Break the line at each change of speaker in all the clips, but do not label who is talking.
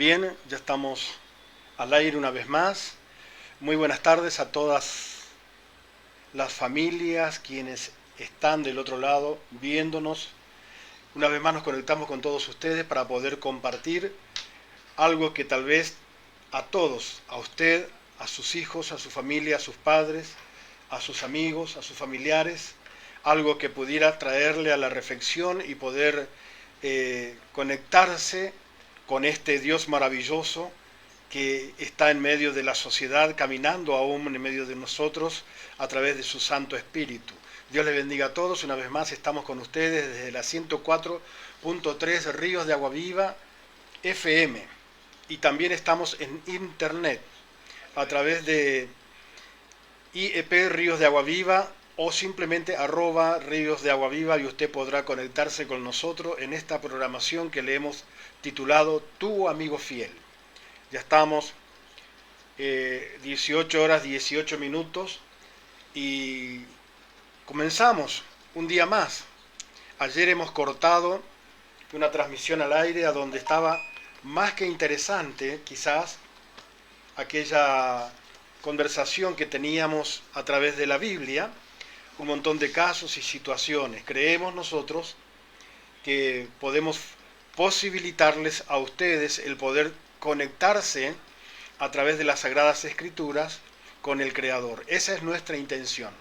Bien, ya estamos al aire una vez más. Muy buenas tardes a todas las familias, quienes están del otro lado viéndonos. Una vez más nos conectamos con todos ustedes para poder compartir algo que tal vez a todos, a usted, a sus hijos, a su familia, a sus padres, a sus amigos, a sus familiares, algo que pudiera traerle a la reflexión y poder conectarse con este Dios maravilloso que está en medio de la sociedad, caminando aún en medio de nosotros a través de su Santo Espíritu. Dios les bendiga a todos. Una vez más estamos con ustedes desde la 104.3 Ríos de Agua Viva FM. Y también estamos en internet a través de IEP Ríos de Agua Viva o simplemente @Ríos de Agua Viva, y usted podrá conectarse con nosotros en esta programación que le hemos titulado Tu Amigo Fiel. Ya estamos 18 horas 18 minutos y comenzamos un día más. Ayer hemos cortado una transmisión al aire a donde estaba más que interesante, quizás, aquella conversación que teníamos a través de la Biblia, un montón de casos y situaciones. Creemos nosotros que podemos posibilitarles a ustedes el poder conectarse a través de las Sagradas Escrituras con el Creador. Esa es nuestra intención.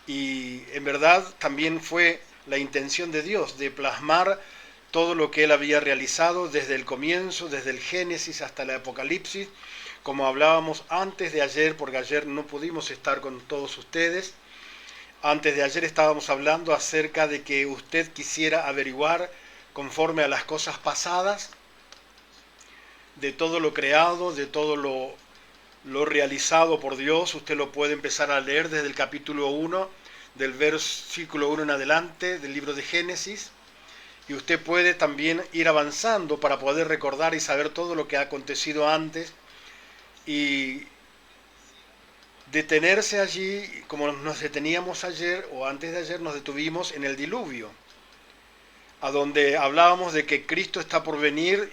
Y en verdad también fue la intención de Dios de plasmar todo lo que Él había realizado desde el comienzo, desde el Génesis hasta el Apocalipsis, como hablábamos antes de ayer, porque ayer no pudimos estar con todos ustedes. Antes de ayer estábamos hablando acerca de que usted quisiera averiguar conforme a las cosas pasadas, de todo lo creado, de todo lo realizado por Dios. Usted lo puede empezar a leer desde el capítulo 1, del versículo 1 en adelante del libro de Génesis. Y usted puede también ir avanzando para poder recordar y saber todo lo que ha acontecido antes y detenerse allí, como nos deteníamos ayer o antes de ayer, nos detuvimos en el diluvio, a donde hablábamos de que Cristo está por venir,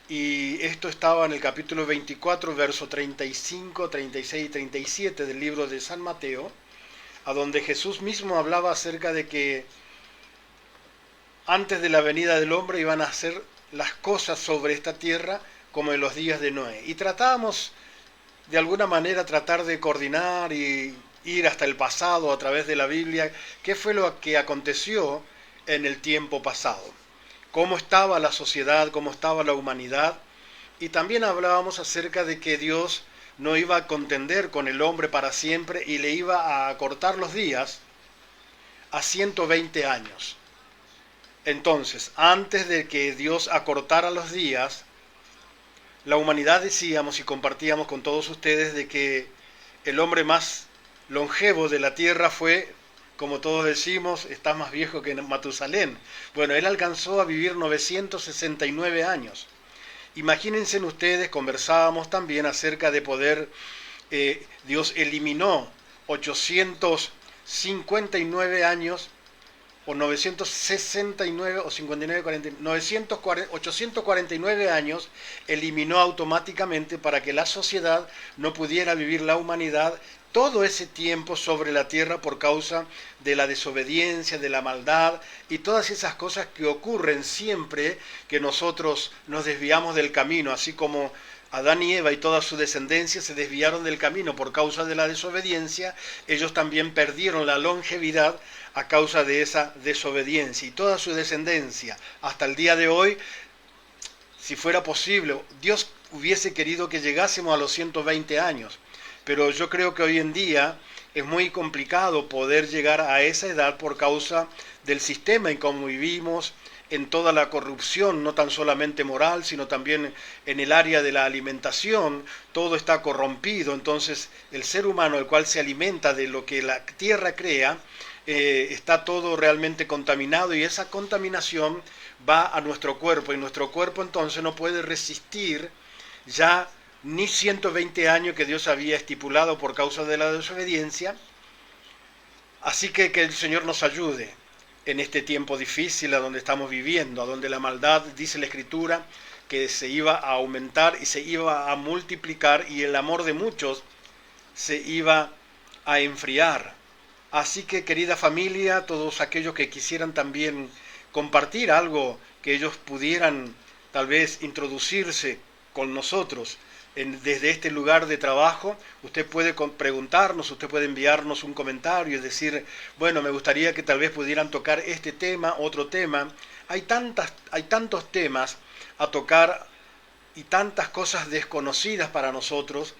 y esto estaba en el capítulo 24, verso 35, 36 y 37 del libro de San Mateo, a donde Jesús mismo hablaba acerca de que antes de la venida del hombre iban a hacer las cosas sobre esta tierra como en los días de Noé. Y tratábamos de alguna manera tratar de coordinar y ir hasta el pasado a través de la Biblia, qué fue lo que aconteció en el tiempo pasado, cómo estaba la sociedad, cómo estaba la humanidad. Y también hablábamos acerca de que Dios no iba a contender con el hombre para siempre y le iba a acortar los días a 120 años. Entonces, antes de que Dios acortara los días, la humanidad, decíamos y compartíamos con todos ustedes, de que el hombre más longevo de la tierra fue, como todos decimos, está más viejo que Matusalén. Bueno, él alcanzó a vivir 969 años. Imagínense ustedes, conversábamos también acerca de poder, Dios eliminó 859 años, o 969 o 59, 40, 849 años, eliminó automáticamente para que la sociedad no pudiera vivir, la humanidad, todo ese tiempo sobre la tierra por causa de la desobediencia, de la maldad y todas esas cosas que ocurren siempre que nosotros nos desviamos del camino, así como Adán y Eva y toda su descendencia se desviaron del camino por causa de la desobediencia. Ellos también perdieron la longevidad a causa de esa desobediencia, y toda su descendencia hasta el día de hoy, si fuera posible, Dios hubiese querido que llegásemos a los 120 años, pero yo creo que hoy en día es muy complicado poder llegar a esa edad por causa del sistema en cómo vivimos, en toda la corrupción, no tan solamente moral, sino también en el área de la alimentación. Todo está corrompido. Entonces el ser humano, el cual se alimenta de lo que la tierra crea, está todo realmente contaminado, y esa contaminación va a nuestro cuerpo, y nuestro cuerpo entonces no puede resistir ya ni 120 años que Dios había estipulado por causa de la desobediencia. Así que el Señor nos ayude en este tiempo difícil a donde estamos viviendo, a donde la maldad, dice la Escritura, que se iba a aumentar y se iba a multiplicar y el amor de muchos se iba a enfriar. Así que, querida familia, todos aquellos que quisieran también compartir algo, que ellos pudieran tal vez introducirse con nosotros desde este lugar de trabajo, usted puede preguntarnos, usted puede enviarnos un comentario y decir, bueno, me gustaría que tal vez pudieran tocar este tema, otro tema. Hay tantos temas a tocar y tantas cosas desconocidas para nosotros.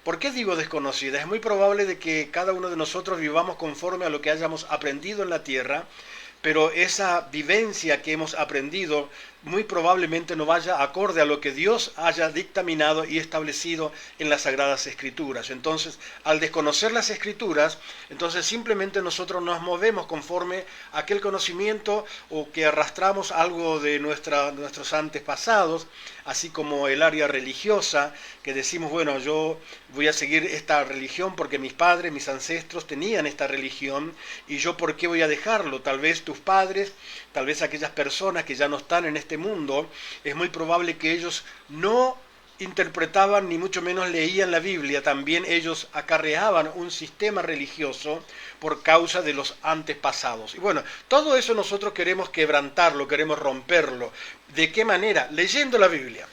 ¿Por qué digo desconocidas? Es muy probable de que cada uno de nosotros vivamos conforme a lo que hayamos aprendido en la tierra, pero esa vivencia que hemos aprendido muy probablemente no vaya acorde a lo que Dios haya dictaminado y establecido en las Sagradas Escrituras. Entonces, al desconocer las Escrituras, entonces simplemente nosotros nos movemos conforme a aquel conocimiento o que arrastramos algo de nuestros antepasados, así como el área religiosa, que decimos, bueno, yo voy a seguir esta religión porque mis padres, mis ancestros tenían esta religión, y yo ¿por qué voy a dejarlo? Tal vez tus padres, tal vez aquellas personas que ya no están en este mundo, es muy probable que ellos no interpretaban ni mucho menos leían la Biblia, también ellos acarreaban un sistema religioso por causa de los antepasados. Y bueno, todo eso nosotros queremos quebrantarlo, queremos romperlo. ¿De qué manera? Leyendo la Biblia,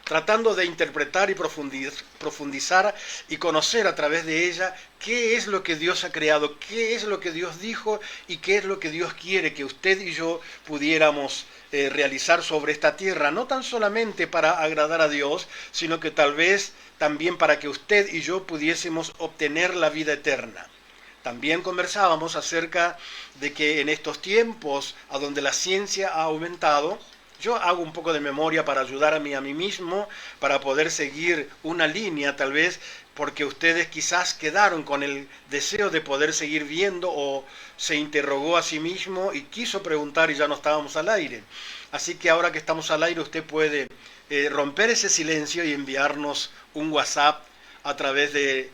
tratando de interpretar y profundizar y conocer a través de ella qué es lo que Dios ha creado, qué es lo que Dios dijo y qué es lo que Dios quiere que usted y yo pudiéramos realizar sobre esta tierra, no tan solamente para agradar a Dios, sino que tal vez también para que usted y yo pudiésemos obtener la vida eterna. También conversábamos acerca de que en estos tiempos, a donde la ciencia ha aumentado, yo hago un poco de memoria para ayudar a mí mismo, para poder seguir una línea tal vez, porque ustedes quizás quedaron con el deseo de poder seguir viendo o se interrogó a sí mismo y quiso preguntar y ya no estábamos al aire. Así que ahora que estamos al aire usted puede romper ese silencio y enviarnos un WhatsApp a través de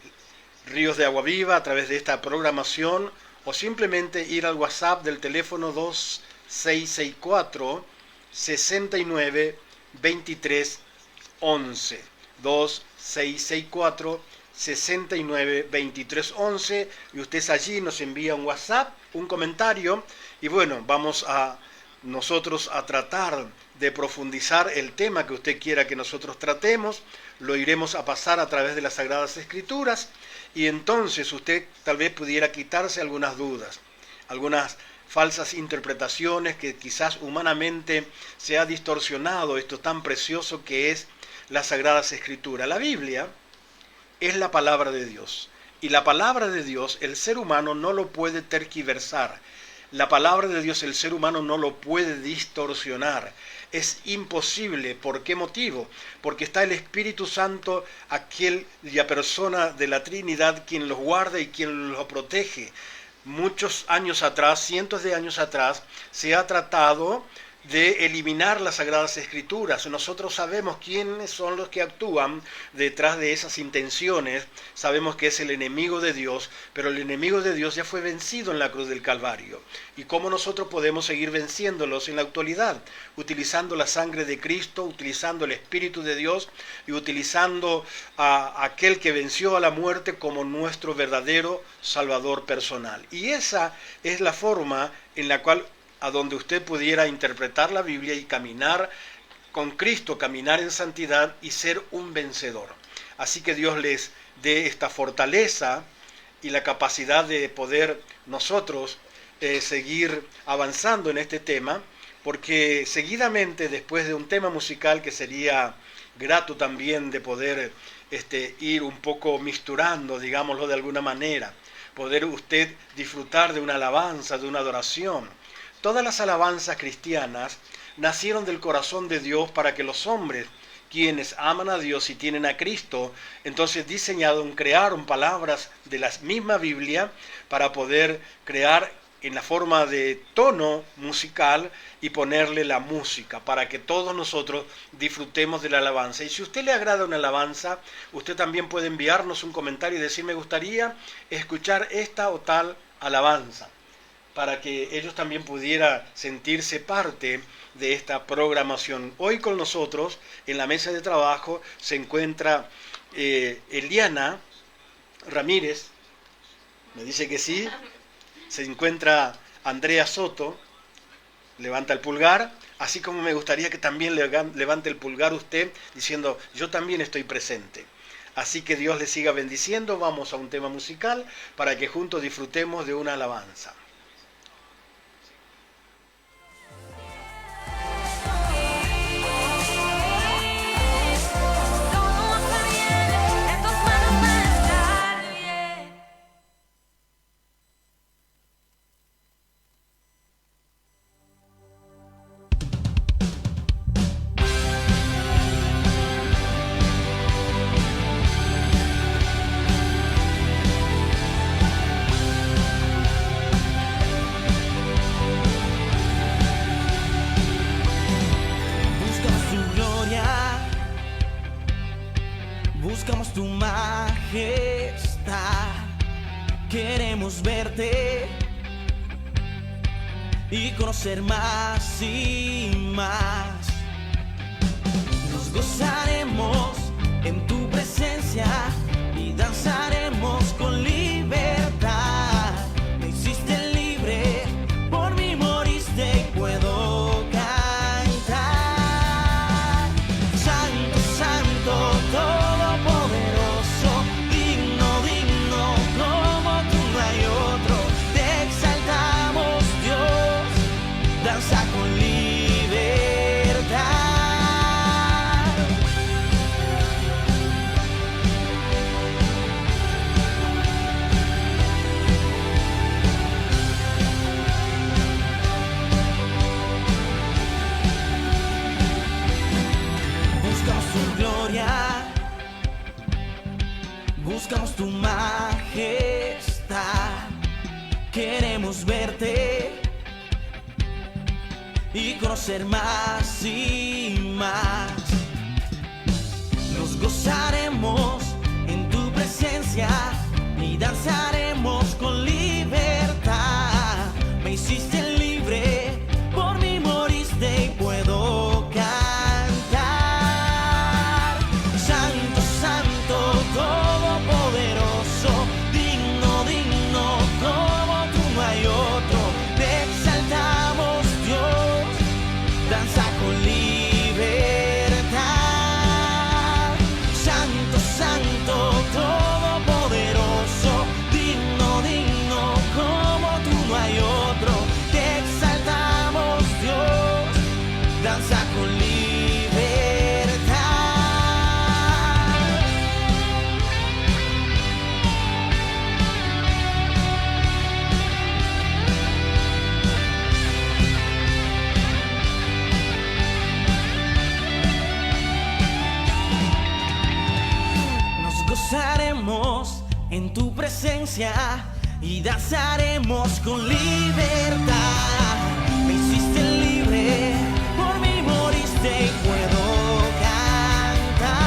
Ríos de Agua Viva, a través de esta programación, o simplemente ir al WhatsApp del teléfono 2664 69 23 11 2664 69 23 11 y usted allí nos envía un WhatsApp, un comentario y bueno, vamos a nosotros a tratar de profundizar el tema que usted quiera que nosotros tratemos, lo iremos a pasar a través de las Sagradas Escrituras y entonces usted tal vez pudiera quitarse algunas dudas, algunas falsas interpretaciones que quizás humanamente se ha distorsionado esto tan precioso que es las Sagradas Escrituras. La Biblia es la palabra de Dios y la palabra de Dios el ser humano no lo puede tergiversar. La palabra de Dios el ser humano no lo puede distorsionar. Es imposible. ¿Por qué motivo? Porque está el Espíritu Santo, aquella persona de la Trinidad, quien los guarda y quien los protege. Muchos años atrás, cientos de años atrás, se ha tratado de eliminar las Sagradas Escrituras. Nosotros sabemos quiénes son los que actúan detrás de esas intenciones, sabemos que es el enemigo de Dios, pero el enemigo de Dios ya fue vencido en la cruz del Calvario. ¿Y cómo nosotros podemos seguir venciéndolos en la actualidad? Utilizando la sangre de Cristo, utilizando el Espíritu de Dios y utilizando a aquel que venció a la muerte como nuestro verdadero Salvador personal. Y esa es la forma en la cual a donde usted pudiera interpretar la Biblia y caminar con Cristo, caminar en santidad y ser un vencedor. Así que Dios les dé esta fortaleza y la capacidad de poder nosotros seguir avanzando en este tema, porque seguidamente, después de un tema musical que sería grato también de poder ir un poco misturando, digámoslo de alguna manera, poder usted disfrutar de una alabanza, de una adoración. Todas las alabanzas cristianas nacieron del corazón de Dios para que los hombres, quienes aman a Dios y tienen a Cristo, entonces crearon palabras de la misma Biblia para poder crear en la forma de tono musical y ponerle la música para que todos nosotros disfrutemos de la alabanza. Y si a usted le agrada una alabanza, usted también puede enviarnos un comentario y decir: me gustaría escuchar esta o tal alabanza. para que ellos también pudieran sentirse parte de esta programación. Hoy con nosotros en la mesa de trabajo se encuentra Eliana Ramírez, me dice que sí, se encuentra Andrea Soto, levanta el pulgar, así como me gustaría que también levante el pulgar usted diciendo yo también estoy presente. Así que Dios le siga bendiciendo, vamos a un tema musical para que juntos disfrutemos de una alabanza.
Buscamos tu majestad, queremos verte y conocer más y más. Nos gozaremos en tu presencia y danzaremos con libertad. Me hiciste libre, por mí moriste y puedo cantar. Santo, santo, todopoderoso, digno, digno, como tú no hay otro. Te exaltamos, Dios, danza con libertad. Buscamos tu gloria, buscamos tu majestad, queremos verte y conocer más y más. Nos gozaremos en tu presencia y danzaremos con libertad. Me hiciste libre, por mí moriste y puedo cantar. Santo, santo, todopoderoso, digno, digno, como tú no hay otro. Te exaltamos, Dios, danza con libertad. Santo, santo, todopoderoso, digno, digno, como tú no hay otro. Te exaltamos, Dios, danza con libertad. Nos gozaremos en tu presencia y danzaremos con libertad. Me hiciste libre, por mí moriste y puedo cantar.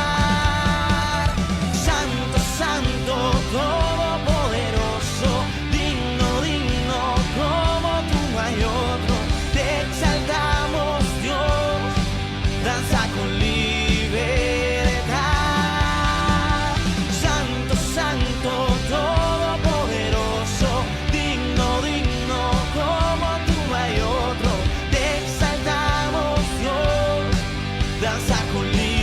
Santo, santo, todopoderoso, digno, digno, como tú no hay otro. Te exaltamos, Dios, danza con libertad. Santo, santo, todopoderoso, digno, digno, como tú no hay otro. Te exaltamos, Dios, danza con libertad.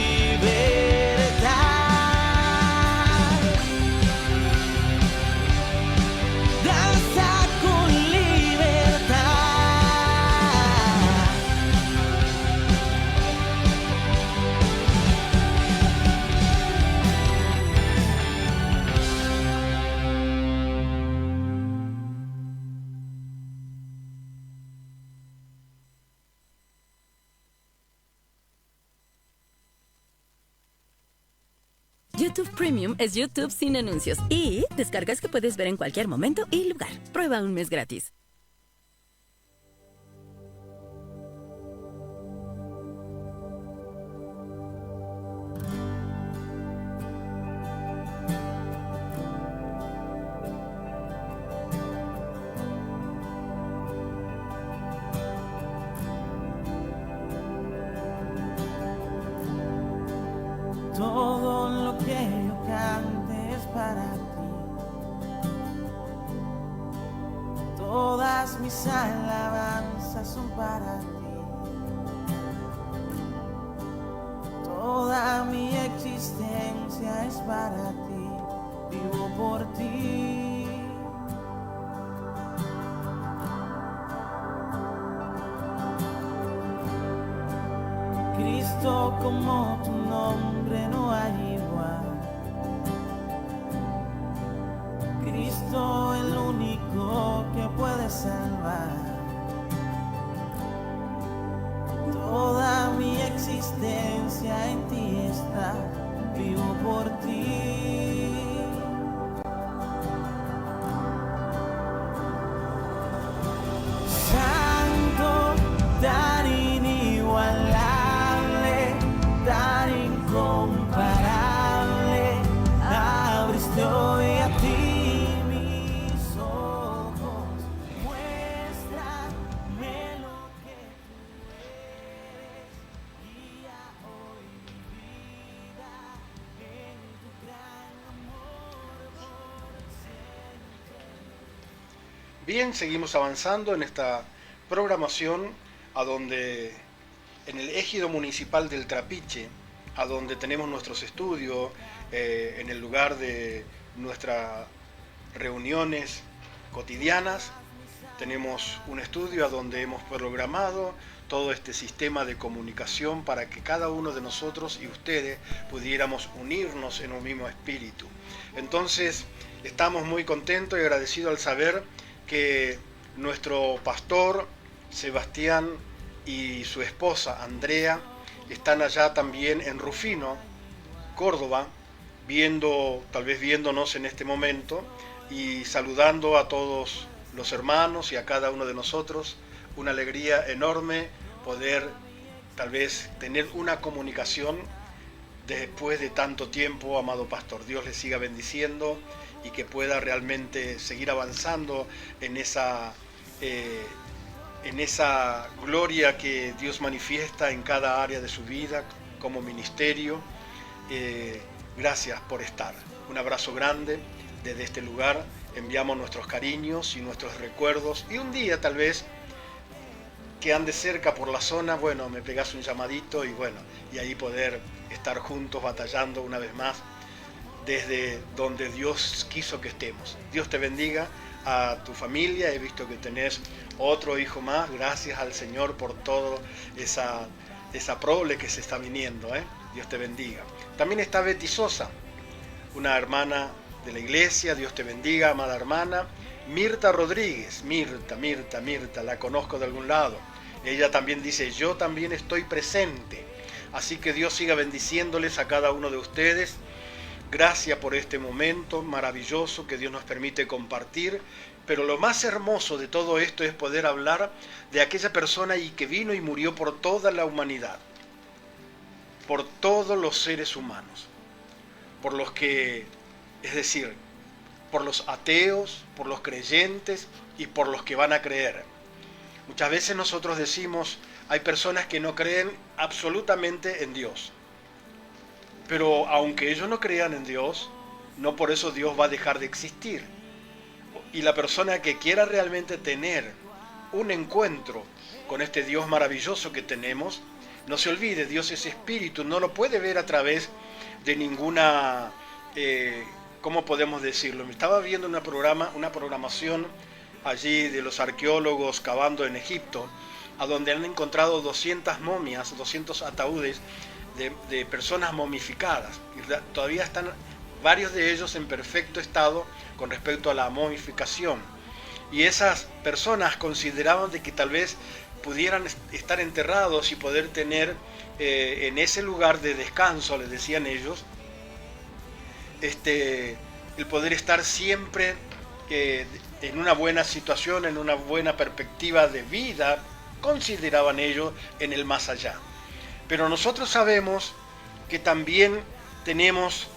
Danza con libertad.
YouTube Premium es YouTube sin anuncios y descargas que puedes ver en cualquier momento y lugar. Prueba un mes gratis.
Todas mis alabanzas son para ti. Toda mi existencia es para ti. Vivo por ti. Cristo, como tu nombre no hay igual. Cristo, el único que puede salvar. Toda mi existencia en ti está, vivo por ti. Santo, tan inigualable, tan incomparable, abriste hoy a ti mis ojos, muéstrame lo que tú eres, guía hoy mi vida en tu gran amor por siempre.
Bien, seguimos avanzando en esta programación a donde en el ejido municipal del Trapiche, a donde tenemos nuestros estudios, en el lugar de nuestras reuniones cotidianas, tenemos un estudio a donde hemos programado todo este sistema de comunicación para que cada uno de nosotros y ustedes pudiéramos unirnos en un mismo espíritu. Entonces, estamos muy contentos y agradecidos al saber que nuestro pastor Sebastián y su esposa Andrea están allá también en Rufino, Córdoba, tal vez viéndonos en este momento y saludando a todos los hermanos y a cada uno de nosotros. Una alegría enorme poder tal vez tener una comunicación después de tanto tiempo, amado pastor. Dios les siga bendiciendo y que pueda realmente seguir avanzando en esa gloria que Dios manifiesta en cada área de su vida como ministerio. Gracias por estar. Un abrazo grande desde este lugar. Enviamos nuestros cariños y nuestros recuerdos. Y un día tal vez que ande cerca por la zona, bueno, me pegas un llamadito y ahí poder estar juntos batallando una vez más desde donde Dios quiso que estemos. Dios te bendiga a tu familia. He visto que tenés otro hijo más. Gracias al Señor por toda esa prole que se está viniendo. Dios te bendiga. También está Betty Sosa, una hermana de la iglesia. Dios te bendiga, amada hermana. Mirta Rodríguez, Mirta, la conozco de algún lado. Ella también dice, yo también estoy presente. Así que Dios siga bendiciéndoles a cada uno de ustedes. Gracias por este momento maravilloso que Dios nos permite compartir. Pero lo más hermoso de todo esto es poder hablar de aquella persona y que vino y murió por toda la humanidad, por todos los seres humanos, por los que, es decir, por los ateos, por los creyentes y por los que van a creer. Muchas veces nosotros decimos, hay personas que no creen absolutamente en Dios. Pero aunque ellos no crean en Dios, no por eso Dios va a dejar de existir. Y la persona que quiera realmente tener un encuentro con este Dios maravilloso que tenemos, no se olvide, Dios es espíritu, no lo puede ver a través de ninguna, ¿cómo podemos decirlo? Me estaba viendo una programación allí de los arqueólogos cavando en Egipto, a donde han encontrado 200 momias, 200 ataúdes de personas momificadas. Y todavía están varios de ellos en perfecto estado con respecto a la momificación. Y esas personas consideraban de que tal vez pudieran estar enterrados y poder tener en ese lugar de descanso, les decían ellos, el poder estar siempre en una buena situación, en una buena perspectiva de vida, consideraban ellos, en el más allá. Pero nosotros sabemos que también tenemos,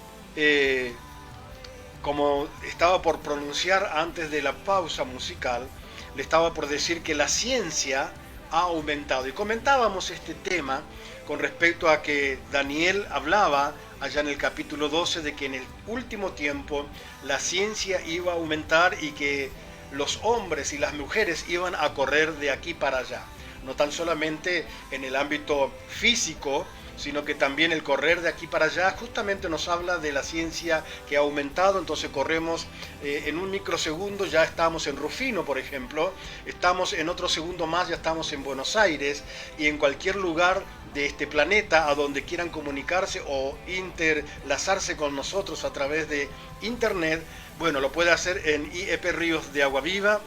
como estaba por pronunciar antes de la pausa musical, le estaba por decir que la ciencia ha aumentado. Y comentábamos este tema con respecto a que Daniel hablaba allá en el capítulo 12 de que en el último tiempo la ciencia iba a aumentar y que los hombres y las mujeres iban a correr de aquí para allá. No tan solamente en el ámbito físico, sino que también el correr de aquí para allá justamente nos habla de la ciencia que ha aumentado. Entonces corremos en un microsegundo, ya estamos en Rufino, por ejemplo, estamos en otro segundo más, ya estamos en Buenos Aires, y en cualquier lugar de este planeta a donde quieran comunicarse o interlazarse con nosotros a través de internet, bueno, lo puede hacer en IEP Ríos de Agua Viva,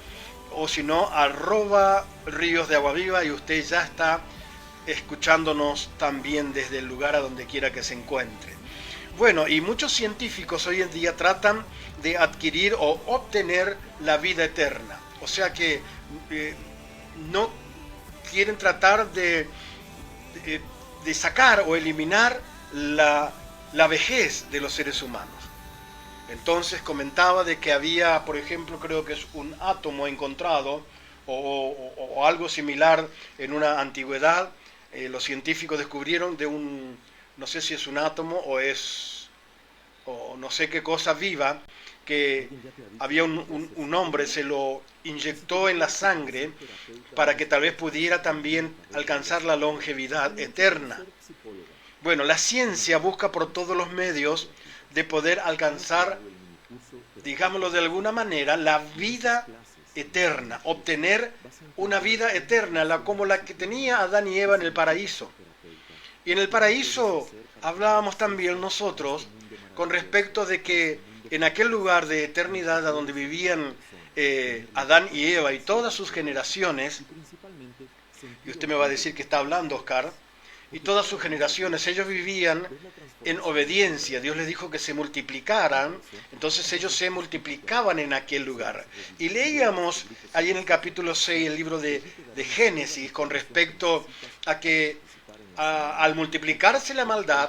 o si no, @Ríos de Agua Viva, y usted ya está escuchándonos también desde el lugar a donde quiera que se encuentre. Bueno, y muchos científicos hoy en día tratan de adquirir o obtener la vida eterna. O sea que no quieren tratar de sacar o eliminar la vejez de los seres humanos. Entonces comentaba de que había, por ejemplo, creo que es un átomo encontrado o algo similar en una antigüedad. Los científicos descubrieron de un, no sé si es un átomo o no sé qué cosa viva, que había un hombre, se lo inyectó en la sangre para que tal vez pudiera también alcanzar la longevidad eterna. Bueno, la ciencia busca por todos los medios de poder alcanzar, digámoslo de alguna manera, la vida eterna, obtener una vida eterna como la que tenía Adán y Eva en el paraíso. Y en el paraíso hablábamos también nosotros con respecto de que en aquel lugar de eternidad a donde vivían Adán y Eva y todas sus generaciones, y usted me va a decir que está hablando, Oscar, y todas sus generaciones, ellos vivían en obediencia. Dios les dijo que se multiplicaran, entonces ellos se multiplicaban en aquel lugar. Y leíamos ahí en el capítulo 6 el libro de Génesis con respecto a que al multiplicarse la maldad,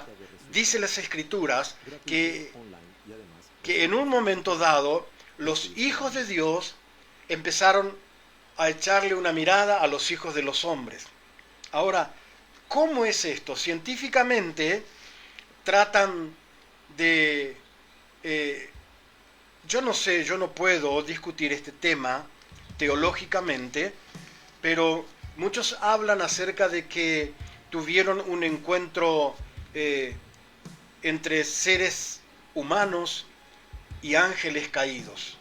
dice las Escrituras que en un momento dado los hijos de Dios empezaron a echarle una mirada a los hijos de los hombres. Ahora, ¿cómo es esto? Científicamente tratan de... yo no sé, yo no puedo discutir este tema teológicamente, pero muchos hablan acerca de que tuvieron un encuentro entre seres humanos y ángeles caídos.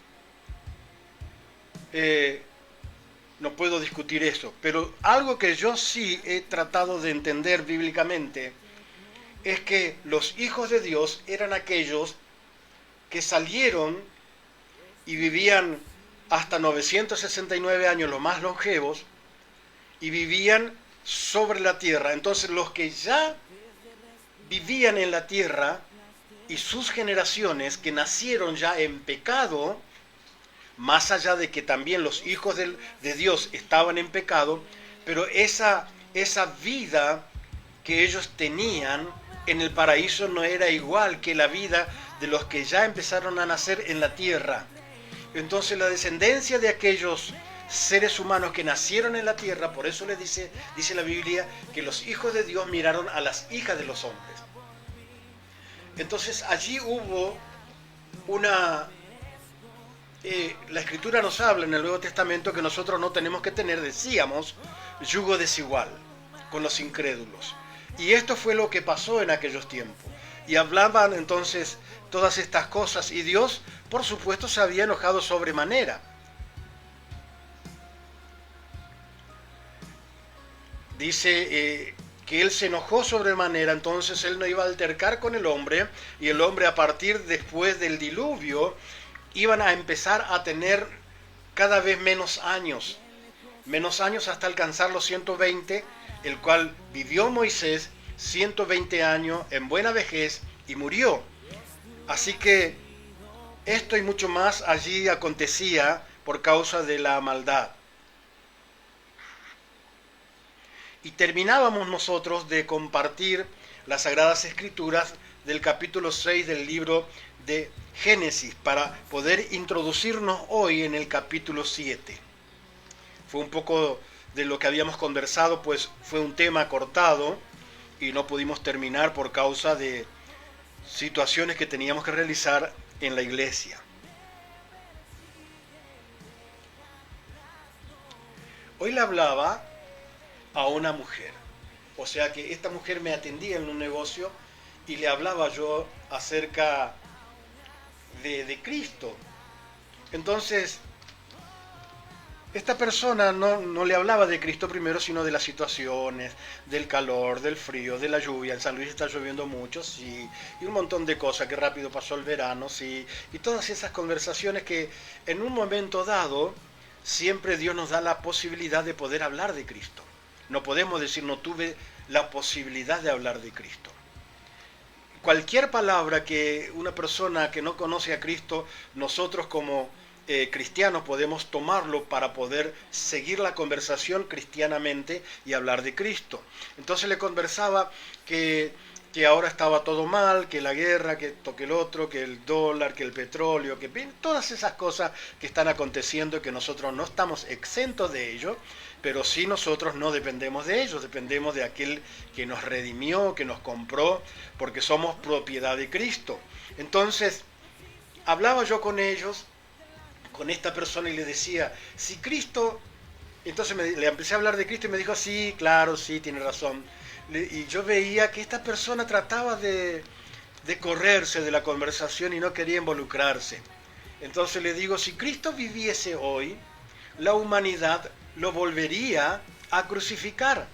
No puedo discutir eso, pero algo que yo sí he tratado de entender bíblicamente es que los hijos de Dios eran aquellos que salieron y vivían hasta 969 años, los más longevos, y vivían sobre la tierra. Entonces los que ya vivían en la tierra y sus generaciones que nacieron ya en pecado, más allá de que también los hijos de Dios estaban en pecado, pero esa vida que ellos tenían en el paraíso no era igual que la vida de los que ya empezaron a nacer en la tierra. Entonces la descendencia de aquellos seres humanos que nacieron en la tierra, por eso les dice la Biblia que los hijos de Dios miraron a las hijas de los hombres. Entonces allí hubo la Escritura nos habla en el Nuevo Testamento que nosotros no tenemos que tener, decíamos, yugo desigual con los incrédulos. Y esto fue lo que pasó en aquellos tiempos. Y hablaban entonces todas estas cosas, y Dios, por supuesto, se había enojado sobremanera. Dice que Él se enojó sobremanera, entonces Él no iba a altercar con el hombre, y el hombre a partir después del diluvio iban a empezar a tener cada vez menos años hasta alcanzar los 120, el cual vivió Moisés 120 años en buena vejez y murió. Así que esto y mucho más allí acontecía por causa de la maldad. Y terminábamos nosotros de compartir las Sagradas Escrituras del capítulo 6 del libro de Génesis para poder introducirnos hoy en el capítulo 7. Fue un poco de lo que habíamos conversado, pues fue un tema cortado y no pudimos terminar por causa de situaciones que teníamos que realizar en la iglesia. Hoy le hablaba a una mujer. O sea que esta mujer me atendía en un negocio y le hablaba yo acerca de Cristo. Entonces, esta persona no le hablaba de Cristo primero, sino de las situaciones, del calor, del frío, de la lluvia. En San Luis está lloviendo mucho, sí, y un montón de cosas, que rápido pasó el verano, sí, y todas esas conversaciones que en un momento dado siempre Dios nos da la posibilidad de poder hablar de Cristo. No podemos decir no tuve la posibilidad de hablar de Cristo. Cualquier palabra que una persona que no conoce a Cristo, nosotros como cristianos podemos tomarlo para poder seguir la conversación cristianamente y hablar de Cristo. Entonces le conversaba que ahora estaba todo mal, que la guerra, que toque el otro, que el dólar, que el petróleo, que todas esas cosas que están aconteciendo y que nosotros no estamos exentos de ello, pero sí nosotros no dependemos de ellos, dependemos de aquel que nos redimió, que nos compró, porque somos propiedad de Cristo. Entonces, hablaba yo con ellos, con esta persona, y le decía, si Cristo, entonces le empecé a hablar de Cristo y me dijo, sí, claro, sí, tiene razón. Y yo veía que esta persona trataba de correrse de la conversación y no quería involucrarse. Entonces le digo, si Cristo viviese hoy, la humanidad lo volvería a crucificar.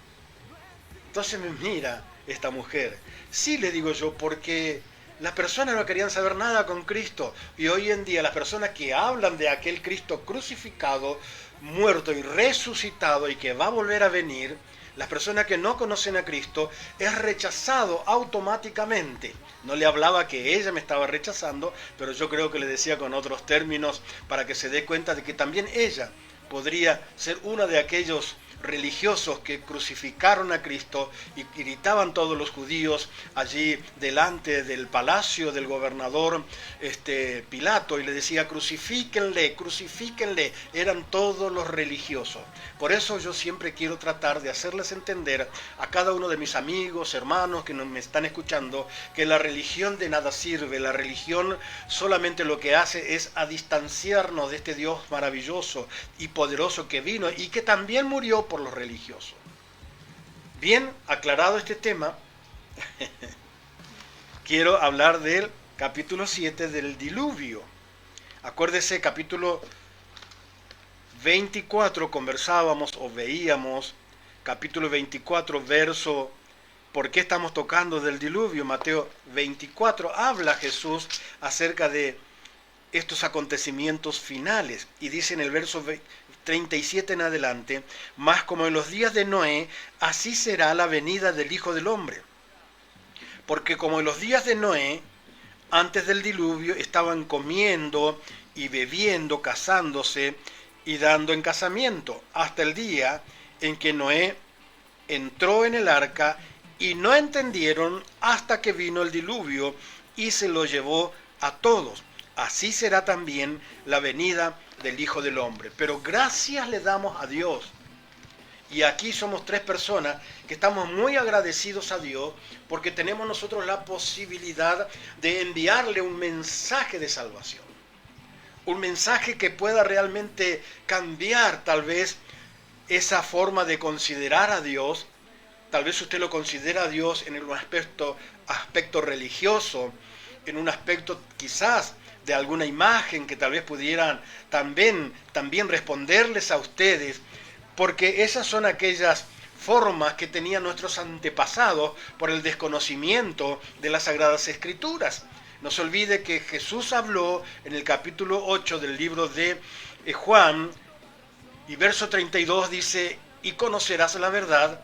Entonces me mira esta mujer. Sí, le digo yo, porque las personas no querían saber nada con Cristo. Y hoy en día las personas que hablan de aquel Cristo crucificado, muerto y resucitado y que va a volver a venir, las personas que no conocen a Cristo, es rechazado automáticamente. No le hablaba que ella me estaba rechazando, pero yo creo que le decía con otros términos para que se dé cuenta de que también ella podría ser una de aquellos religiosos que crucificaron a Cristo y gritaban todos los judíos allí delante del palacio del gobernador Pilato, y le decía crucifíquenle, crucifíquenle. Eran todos los religiosos. Por eso yo siempre quiero tratar de hacerles entender a cada uno de mis amigos, hermanos que me están escuchando, que la religión de nada sirve. La religión solamente lo que hace es a distanciarnos de este Dios maravilloso y poderoso que vino y que también murió por los religiosos. Bien, aclarado este tema, quiero hablar del capítulo 7 del diluvio. Acuérdese, capítulo 24 conversábamos o veíamos, capítulo 24, verso, ¿por qué estamos tocando del diluvio? Mateo 24, habla Jesús acerca de estos acontecimientos finales, y dice en el verso 37 en adelante, mas como en los días de Noé, así será la venida del Hijo del Hombre. Porque como en los días de Noé, antes del diluvio, estaban comiendo y bebiendo, casándose y dando en casamiento, hasta el día en que Noé entró en el arca, y no entendieron hasta que vino el diluvio y se lo llevó a todos. Así será también la venida del Hijo del Hombre. Pero gracias le damos a Dios. Y aquí somos tres personas que estamos muy agradecidos a Dios porque tenemos nosotros la posibilidad de enviarle un mensaje de salvación. Un mensaje que pueda realmente cambiar tal vez esa forma de considerar a Dios. Tal vez usted lo considera a Dios en un aspecto religioso, en un aspecto quizás de alguna imagen que tal vez pudieran también responderles a ustedes, porque esas son aquellas formas que tenían nuestros antepasados por el desconocimiento de las Sagradas Escrituras. No se olvide que Jesús habló en el capítulo 8 del libro de Juan, y verso 32 dice, y conocerás la verdad,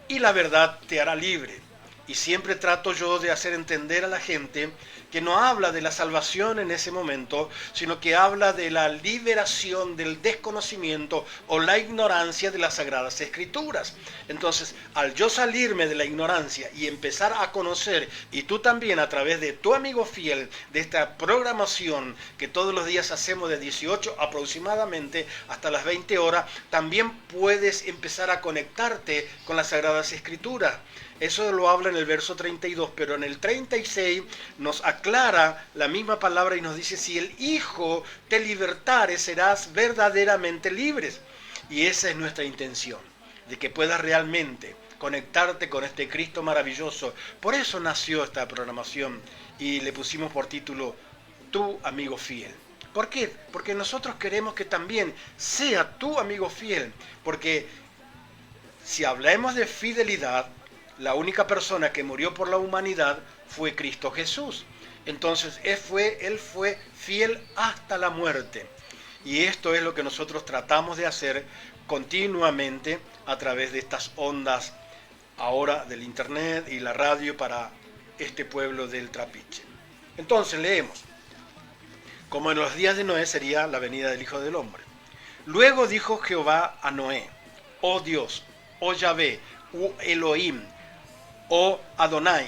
y la verdad te hará libre. Y siempre trato yo de hacer entender a la gente que no habla de la salvación en ese momento, sino que habla de la liberación del desconocimiento o la ignorancia de las Sagradas Escrituras. Entonces, al yo salirme de la ignorancia y empezar a conocer, y tú también a través de tu amigo fiel, de esta programación que todos los días hacemos de 18 aproximadamente hasta las 20 horas, también puedes empezar a conectarte con las Sagradas Escrituras. Eso lo habla en el verso 32, pero en el 36 nos aclara la misma palabra y nos dice, si el Hijo te libertare, serás verdaderamente libres. Y esa es nuestra intención, de que puedas realmente conectarte con este Cristo maravilloso. Por eso nació esta programación y le pusimos por título Tu amigo fiel. ¿Por qué? Porque nosotros queremos que también sea tu amigo fiel. Porque si hablamos de fidelidad, la única persona que murió por la humanidad fue Cristo Jesús. Entonces Él fue fiel hasta la muerte. Y esto es lo que nosotros tratamos de hacer continuamente a través de estas ondas ahora del internet y la radio para este pueblo del Trapiche. Entonces leemos, como en los días de Noé sería la venida del Hijo del Hombre. Luego dijo Jehová a Noé, oh Dios, oh Yahvé, oh Elohim, oh Adonai.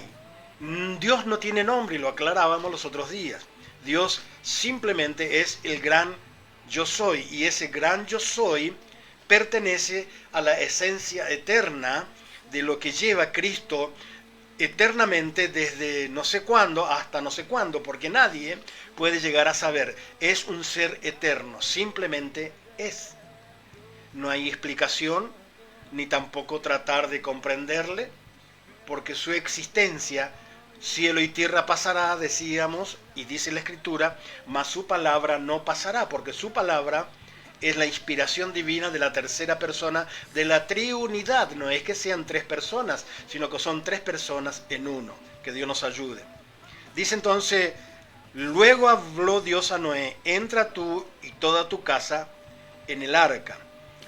Dios no tiene nombre y lo aclarábamos los otros días. Dios simplemente es el gran yo soy, y ese gran yo soy pertenece a la esencia eterna de lo que lleva Cristo eternamente desde no sé cuándo hasta no sé cuándo, porque nadie puede llegar a saber. Es un ser eterno, simplemente es. No hay explicación, ni tampoco tratar de comprenderle, porque su existencia, cielo y tierra pasará, decíamos, y dice la Escritura, mas su palabra no pasará, porque su palabra es la inspiración divina de la tercera persona de la triunidad. No es que sean tres personas, sino que son tres personas en uno. Que Dios nos ayude. Dice entonces, luego habló Dios a Noé, entra tú y toda tu casa en el arca,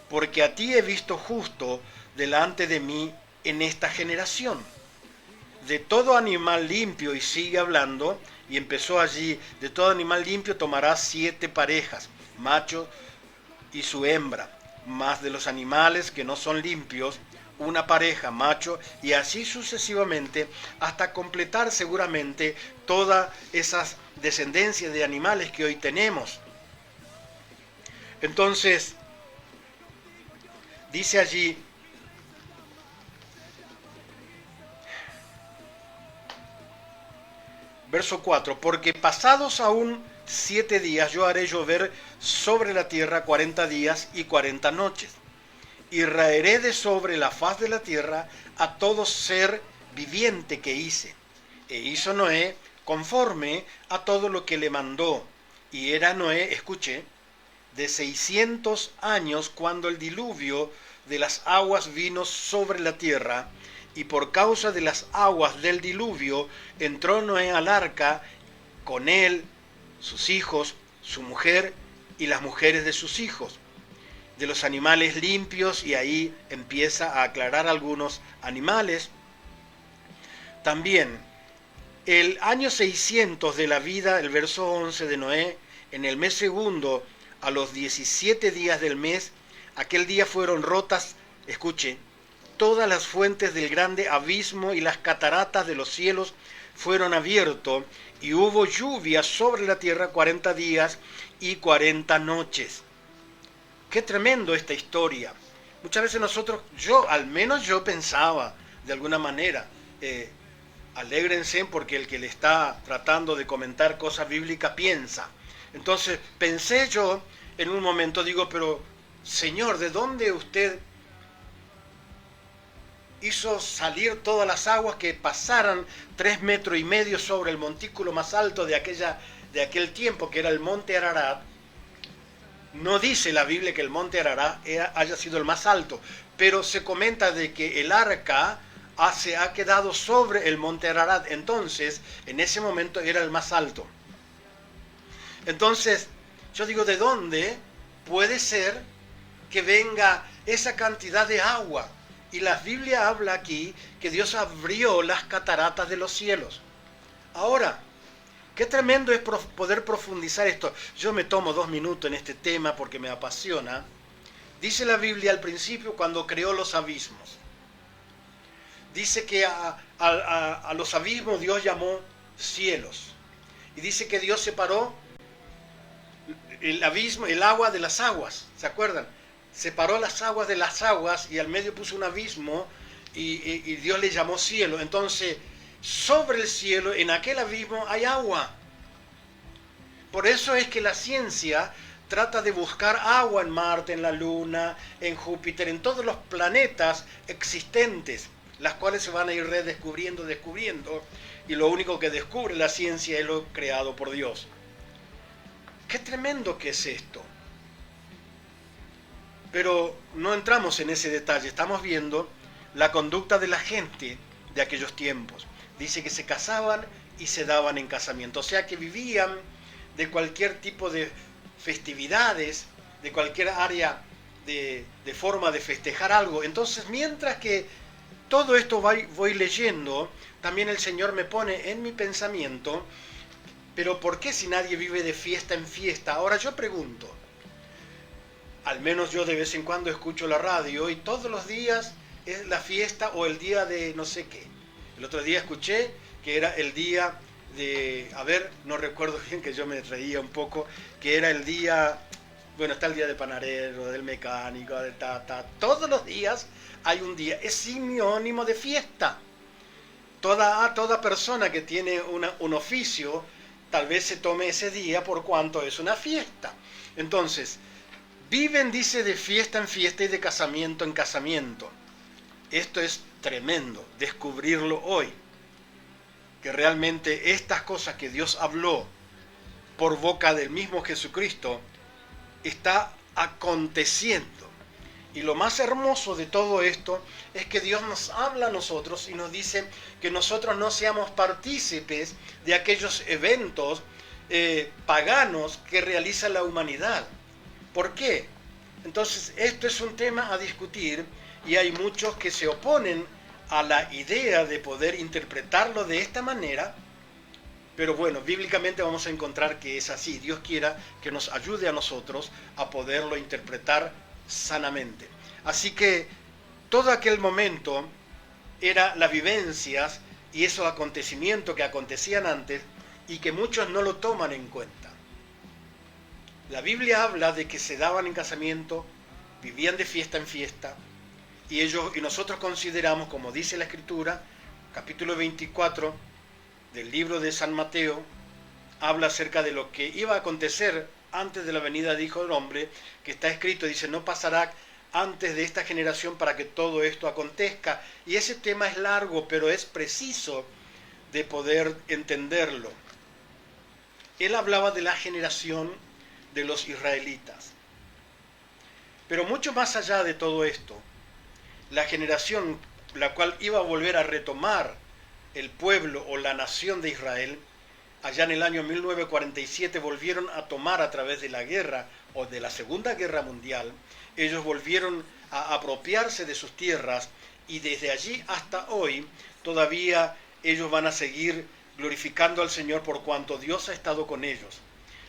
porque a ti he visto justo delante de mí en esta generación. De todo animal limpio, y sigue hablando, y empezó allí, de todo animal limpio tomarás 7 parejas, macho y su hembra, más de los animales que no son limpios, una pareja, macho, y así sucesivamente, hasta completar seguramente todas esas descendencias de animales que hoy tenemos. Entonces, dice allí, verso 4, porque pasados aún 7 días yo haré llover sobre la tierra 40 días y 40 noches, y raeré de sobre la faz de la tierra a todo ser viviente que hice. E hizo Noé conforme a todo lo que le mandó, y era Noé, escuche, de 600 años cuando el diluvio de las aguas vino sobre la tierra, y por causa de las aguas del diluvio entró Noé al arca, con él, sus hijos, su mujer y las mujeres de sus hijos, de los animales limpios, y ahí empieza a aclarar algunos animales. También, el año 600 de la vida, el verso 11 de Noé, en el mes segundo, a los 17 días del mes, aquel día fueron rotas, escuche, todas las fuentes del grande abismo, y las cataratas de los cielos fueron abiertos, y hubo lluvia sobre la tierra 40 días y 40 noches. Qué tremendo esta historia. Muchas veces nosotros, al menos yo pensaba de alguna manera, alégrense porque el que le está tratando de comentar cosas bíblicas piensa. Entonces pensé yo en un momento, digo, pero Señor, ¿de dónde usted hizo salir todas las aguas que pasaran 3,5 metros sobre el montículo más alto de aquel tiempo, que era el monte Ararat? No dice la Biblia que el monte Ararat haya sido el más alto, pero se comenta de que el arca se ha quedado sobre el monte Ararat. Entonces, en ese momento era el más alto. Entonces, yo digo, ¿de dónde puede ser que venga esa cantidad de agua? Y la Biblia habla aquí que Dios abrió las cataratas de los cielos. Ahora, qué tremendo es poder profundizar esto. Yo me tomo 2 minutos en este tema porque me apasiona. Dice la Biblia al principio, cuando creó los abismos, dice que a los abismos Dios llamó cielos. Y dice que Dios separó el abismo, el agua de las aguas. ¿Se acuerdan? Separó las aguas de las aguas y al medio puso un abismo y Dios le llamó cielo. Entonces, sobre el cielo, en aquel abismo hay agua. Por eso es que la ciencia trata de buscar agua en Marte, en la Luna, en Júpiter, en todos los planetas existentes, las cuales se van a ir redescubriendo, descubriendo, y lo único que descubre la ciencia es lo creado por Dios. Qué tremendo que es esto. Pero no entramos en ese detalle, estamos viendo la conducta de la gente de aquellos tiempos. Dice que se casaban y se daban en casamiento, o sea que vivían de cualquier tipo de festividades, de cualquier área de forma de festejar algo. Entonces, mientras que todo esto voy leyendo, también el Señor me pone en mi pensamiento, pero ¿por qué si nadie vive de fiesta en fiesta? Ahora yo pregunto, al menos yo de vez en cuando escucho la radio y todos los días es la fiesta o el día de no sé qué. El otro día escuché que era el día de, no recuerdo bien, que yo me reía un poco, que era el día, bueno, está el día del panadero, del mecánico, de todos los días hay un día, es sinónimo de fiesta. Toda persona que tiene un oficio, tal vez se tome ese día por cuanto es una fiesta. Entonces, viven, dice, de fiesta en fiesta y de casamiento en casamiento. Esto es tremendo, descubrirlo hoy. Que realmente estas cosas que Dios habló por boca del mismo Jesucristo está aconteciendo. Y lo más hermoso de todo esto es que Dios nos habla a nosotros y nos dice que nosotros no seamos partícipes de aquellos eventos paganos que realiza la humanidad. ¿Por qué? Entonces, esto es un tema a discutir y hay muchos que se oponen a la idea de poder interpretarlo de esta manera, pero bueno, bíblicamente vamos a encontrar que es así. Dios quiera que nos ayude a nosotros a poderlo interpretar sanamente. Así que todo aquel momento era las vivencias y esos acontecimientos que acontecían antes y que muchos no lo toman en cuenta. La Biblia habla de que se daban en casamiento, vivían de fiesta en fiesta, y nosotros consideramos, como dice la Escritura, capítulo 24 del libro de San Mateo, habla acerca de lo que iba a acontecer antes de la venida del Hijo del Hombre, que está escrito, dice, no pasará antes de esta generación para que todo esto acontezca. Y ese tema es largo, pero es preciso de poder entenderlo. Él hablaba de la generación de los israelitas. Pero mucho más allá de todo esto, la generación la cual iba a volver a retomar el pueblo o la nación de Israel, allá en el año 1947 volvieron a tomar a través de la guerra o de la Segunda Guerra Mundial, ellos volvieron a apropiarse de sus tierras y desde allí hasta hoy todavía ellos van a seguir glorificando al Señor por cuanto Dios ha estado con ellos.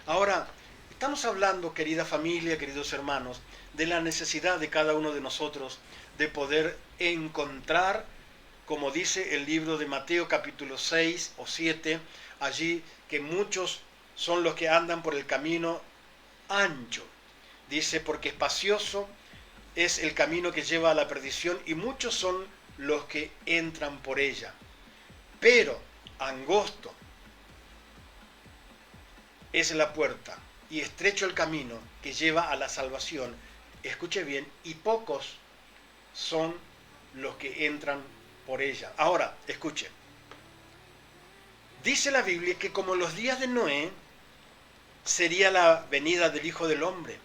Ahora, estamos hablando, querida familia, queridos hermanos, de la necesidad de cada uno de nosotros de poder encontrar, como dice el libro de Mateo capítulo 6 o 7, allí que muchos son los que andan por el camino ancho. Dice, porque espacioso es el camino que lleva a la perdición y muchos son los que entran por ella. Pero angosto es la puerta y estrecho el camino que lleva a la salvación. Escuche bien, y pocos son los que entran por ella. Ahora, escuche. Dice la Biblia que como en los días de Noé, sería la venida del Hijo del Hombre.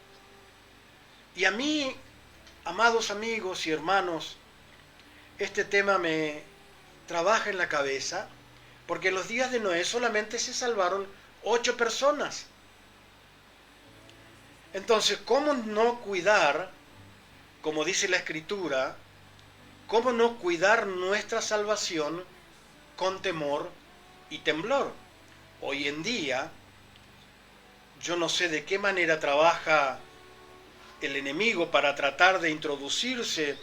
Y a mí, amados amigos y hermanos, este tema me trabaja en la cabeza, porque en los días de Noé solamente se salvaron 8 personas. Entonces, ¿cómo no cuidar, como dice la Escritura, cómo no cuidar nuestra salvación con temor y temblor? Hoy en día, yo no sé de qué manera trabaja el enemigo para tratar de introducirse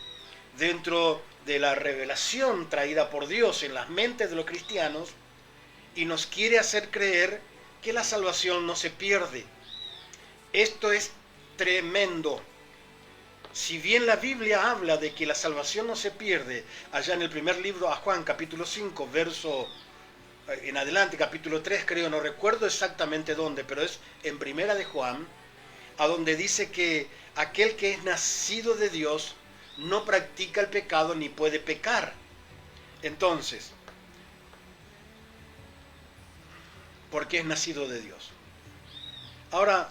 dentro de la revelación traída por Dios en las mentes de los cristianos y nos quiere hacer creer que la salvación no se pierde. Esto es tremendo. Si bien la Biblia habla de que la salvación no se pierde, allá en el primer libro a Juan, capítulo 5, verso en adelante, capítulo 3 creo, no recuerdo exactamente dónde, pero es en primera de Juan, a donde dice que aquel que es nacido de Dios no practica el pecado ni puede pecar. Entonces, ¿por qué es nacido de Dios? Ahora,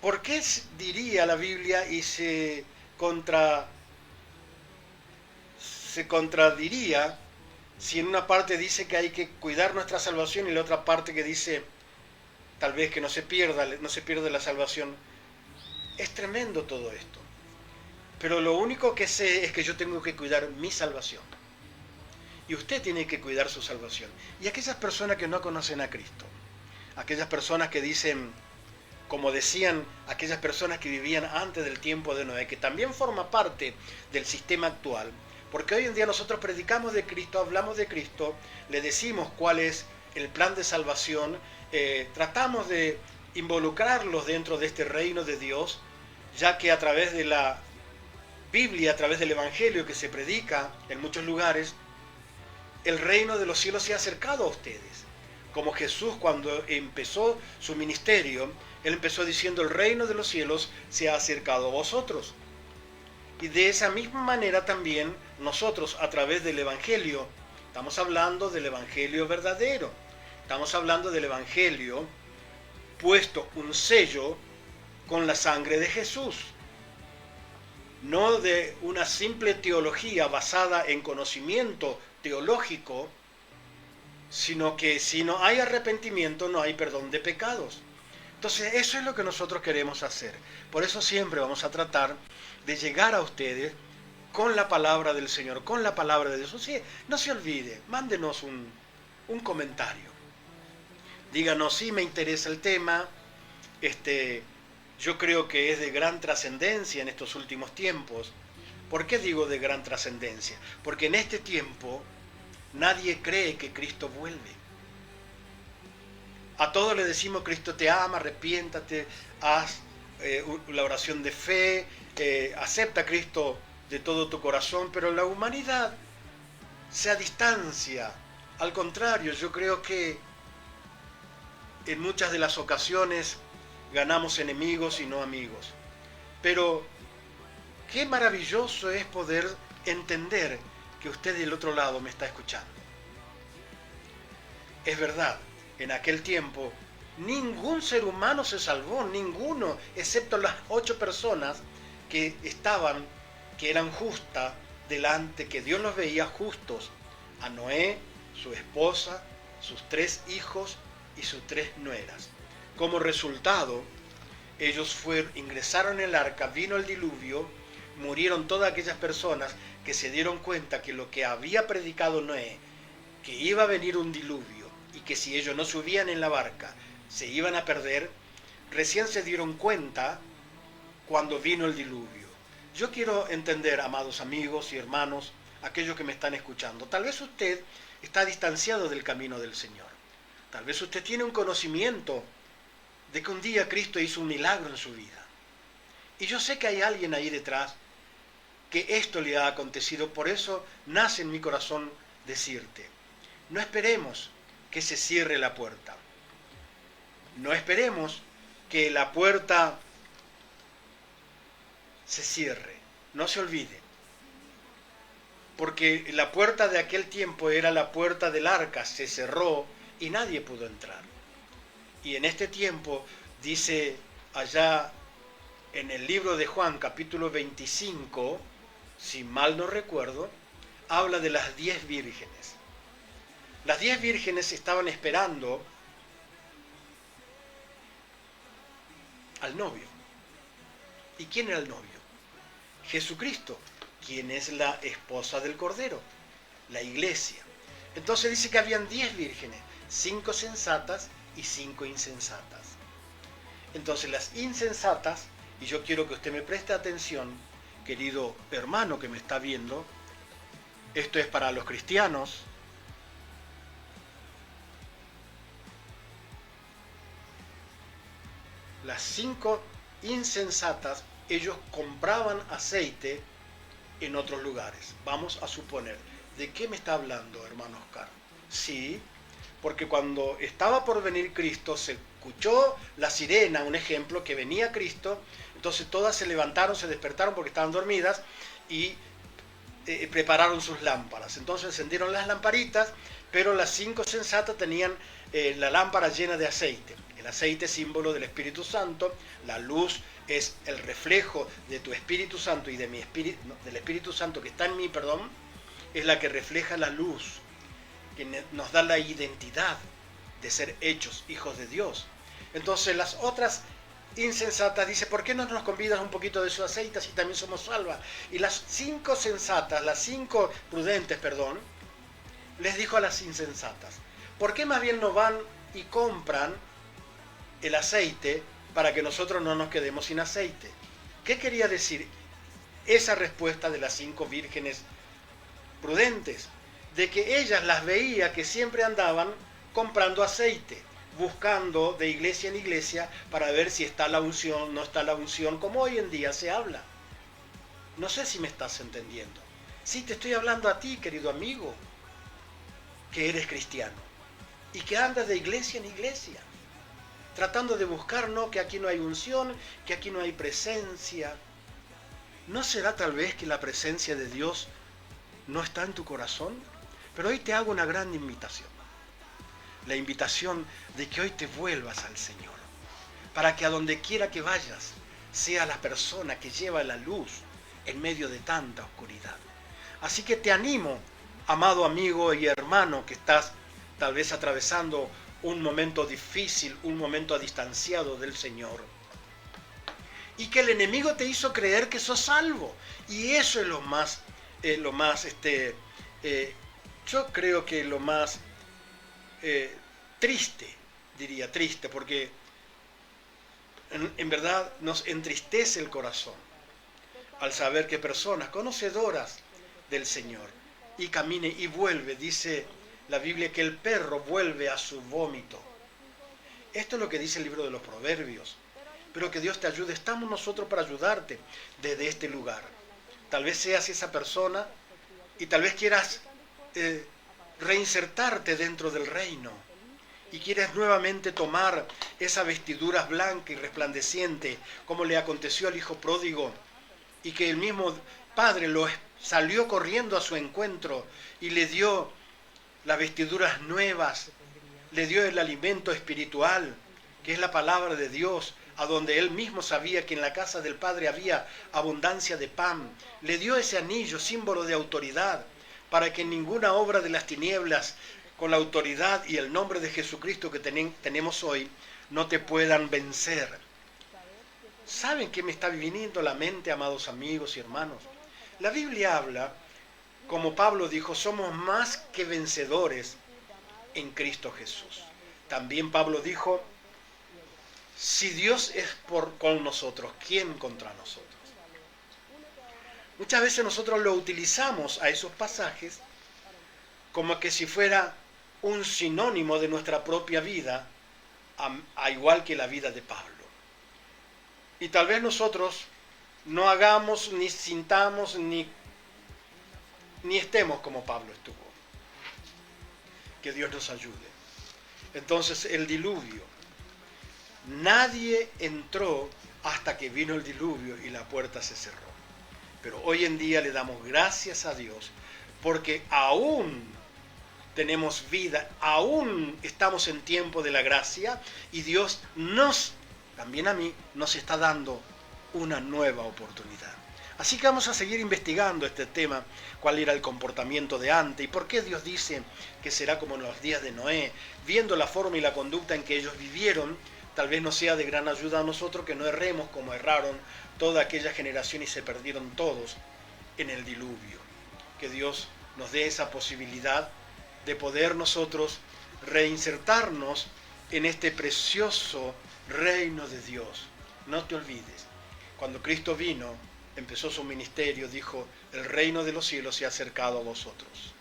¿por qué diría la Biblia y se contradiría si en una parte dice que hay que cuidar nuestra salvación y en la otra parte que dice tal vez que no se pierda la salvación? Es tremendo todo esto. Pero lo único que sé es que yo tengo que cuidar mi salvación. Y usted tiene que cuidar su salvación. Y aquellas personas que no conocen a Cristo, aquellas personas que dicen, como decían aquellas personas que vivían antes del tiempo de Noé, que también forma parte del sistema actual, porque hoy en día nosotros predicamos de Cristo, hablamos de Cristo, le decimos cuál es el plan de salvación, tratamos de involucrarlos dentro de este reino de Dios, ya que a través de la Biblia, a través del Evangelio que se predica en muchos lugares, el reino de los cielos se ha acercado a ustedes. Como Jesús cuando empezó su ministerio, Él empezó diciendo, el reino de los cielos se ha acercado a vosotros. Y de esa misma manera también nosotros a través del Evangelio, estamos hablando del Evangelio verdadero, estamos hablando del Evangelio puesto un sello con la sangre de Jesús, no de una simple teología basada en conocimiento teológico, sino que si no hay arrepentimiento no hay perdón de pecados. Entonces eso es lo que nosotros queremos hacer. Por eso siempre vamos a tratar de llegar a ustedes con la palabra del Señor, con la palabra de Dios. O sea, no se olvide, mándenos un comentario. Díganos, sí, me interesa el tema, yo creo que es de gran trascendencia en estos últimos tiempos. ¿Por qué digo de gran trascendencia? Porque en este tiempo nadie cree que Cristo vuelve. A todos le decimos, Cristo te ama, arrepiéntate, haz la oración de fe, acepta a Cristo de todo tu corazón, pero la humanidad se distancia. Al contrario, yo creo que en muchas de las ocasiones ganamos enemigos y no amigos. Pero qué maravilloso es poder entender que usted del otro lado me está escuchando. Es verdad, en aquel tiempo ningún ser humano se salvó, ninguno, excepto las 8 personas que eran justas delante, que Dios los veía justos, a Noé, su esposa, sus 3 hijos y sus 3 nueras. Como resultado, ellos ingresaron en el arca, vino el diluvio, murieron todas aquellas personas que se dieron cuenta que lo que había predicado Noé, que iba a venir un diluvio y que si ellos no subían en la barca se iban a perder, recién se dieron cuenta cuando vino el diluvio. Yo quiero entender, amados amigos y hermanos, aquellos que me están escuchando, tal vez usted está distanciado del camino del Señor. Tal vez usted tiene un conocimiento de que un día Cristo hizo un milagro en su vida. Y yo sé que hay alguien ahí detrás que esto le ha acontecido. Por eso nace en mi corazón decirte, no esperemos que se cierre la puerta. No esperemos que la puerta se cierre. No se olvide. Porque la puerta de aquel tiempo era la puerta del arca, se cerró y nadie pudo entrar. Y en este tiempo, dice allá en el libro de Juan, capítulo 25, si mal no recuerdo, habla de las 10 vírgenes. Las 10 vírgenes estaban esperando al novio. ¿Y quién era el novio? Jesucristo, quien es la esposa del Cordero, la iglesia. Entonces dice que habían 10 vírgenes, 5 sensatas y 5 insensatas. Entonces las insensatas, y yo quiero que usted me preste atención, querido hermano que me está viendo, esto es para los cristianos. Las 5 insensatas, ellos compraban aceite en otros lugares. Vamos a suponer, ¿de qué me está hablando, hermano Oscar? Sí, porque cuando estaba por venir Cristo se escuchó la sirena, un ejemplo, que venía Cristo, entonces todas se levantaron, se despertaron porque estaban dormidas y prepararon sus lámparas. Entonces encendieron las lamparitas, pero las 5 sensatas tenían la lámpara llena de aceite. El aceite es símbolo del Espíritu Santo, la luz es el reflejo de tu Espíritu Santo y de mi espíritu, del Espíritu Santo que está en mí, perdón, es la que refleja la luz, que nos da la identidad de ser hechos hijos de Dios. Entonces las otras insensatas dice, ¿por qué no nos convidas un poquito de su aceite si también somos salvas? Y las 5 sensatas, las 5 prudentes, perdón, les dijo a las insensatas, ¿por qué más bien no van y compran el aceite para que nosotros no nos quedemos sin aceite? ¿Qué quería decir esa respuesta de las 5 vírgenes prudentes? De que ellas las veía que siempre andaban comprando aceite, buscando de iglesia en iglesia para ver si está la unción, no está la unción, como hoy en día se habla. No sé si me estás entendiendo. Sí, te estoy hablando a ti, querido amigo, que eres cristiano y que andas de iglesia en iglesia, tratando de buscar, no, que aquí no hay unción, que aquí no hay presencia. ¿No será tal vez que la presencia de Dios no está en tu corazón? Pero hoy te hago una gran invitación. La invitación de que hoy te vuelvas al Señor, para que a donde quiera que vayas, sea la persona que lleva la luz en medio de tanta oscuridad. Así que te animo, amado amigo y hermano, que estás tal vez atravesando un momento difícil, un momento distanciado del Señor, y que el enemigo te hizo creer que sos salvo, y eso es yo creo que lo más triste, diría triste, porque en verdad nos entristece el corazón al saber que personas conocedoras del Señor y camine y vuelve, dice la Biblia que el perro vuelve a su vómito. Esto es lo que dice el libro de los Proverbios. Pero que Dios te ayude, estamos nosotros para ayudarte desde este lugar. Tal vez seas esa persona y tal vez quieras reinsertarte dentro del reino y quieres nuevamente tomar esa vestidura blanca y resplandeciente como le aconteció al hijo pródigo, y que el mismo padre salió corriendo a su encuentro y le dio las vestiduras nuevas, le dio el alimento espiritual que es la palabra de Dios, a donde él mismo sabía que en la casa del Padre había abundancia de pan. Le dio ese anillo, símbolo de autoridad, para que ninguna obra de las tinieblas, con la autoridad y el nombre de Jesucristo que tenemos hoy, no te puedan vencer. ¿Saben qué me está viniendo a la mente, amados amigos y hermanos? La Biblia habla, como Pablo dijo, somos más que vencedores en Cristo Jesús. También Pablo dijo, si Dios es con nosotros, ¿quién contra nosotros? Muchas veces nosotros lo utilizamos a esos pasajes como que si fuera un sinónimo de nuestra propia vida, a igual que la vida de Pablo. Y tal vez nosotros no hagamos, ni sintamos, ni estemos como Pablo estuvo. Que Dios nos ayude. Entonces el diluvio. Nadie entró hasta que vino el diluvio y la puerta se cerró. Pero hoy en día le damos gracias a Dios porque aún tenemos vida, aún estamos en tiempo de la gracia y Dios también a mí, nos está dando una nueva oportunidad. Así que vamos a seguir investigando este tema, cuál era el comportamiento de antes y por qué Dios dice que será como en los días de Noé, viendo la forma y la conducta en que ellos vivieron. Tal vez nos sea de gran ayuda a nosotros que no erremos como erraron toda aquella generación y se perdieron todos en el diluvio. Que Dios nos dé esa posibilidad de poder nosotros reinsertarnos en este precioso reino de Dios. No te olvides, cuando Cristo vino, empezó su ministerio, dijo, el reino de los cielos se ha acercado a vosotros.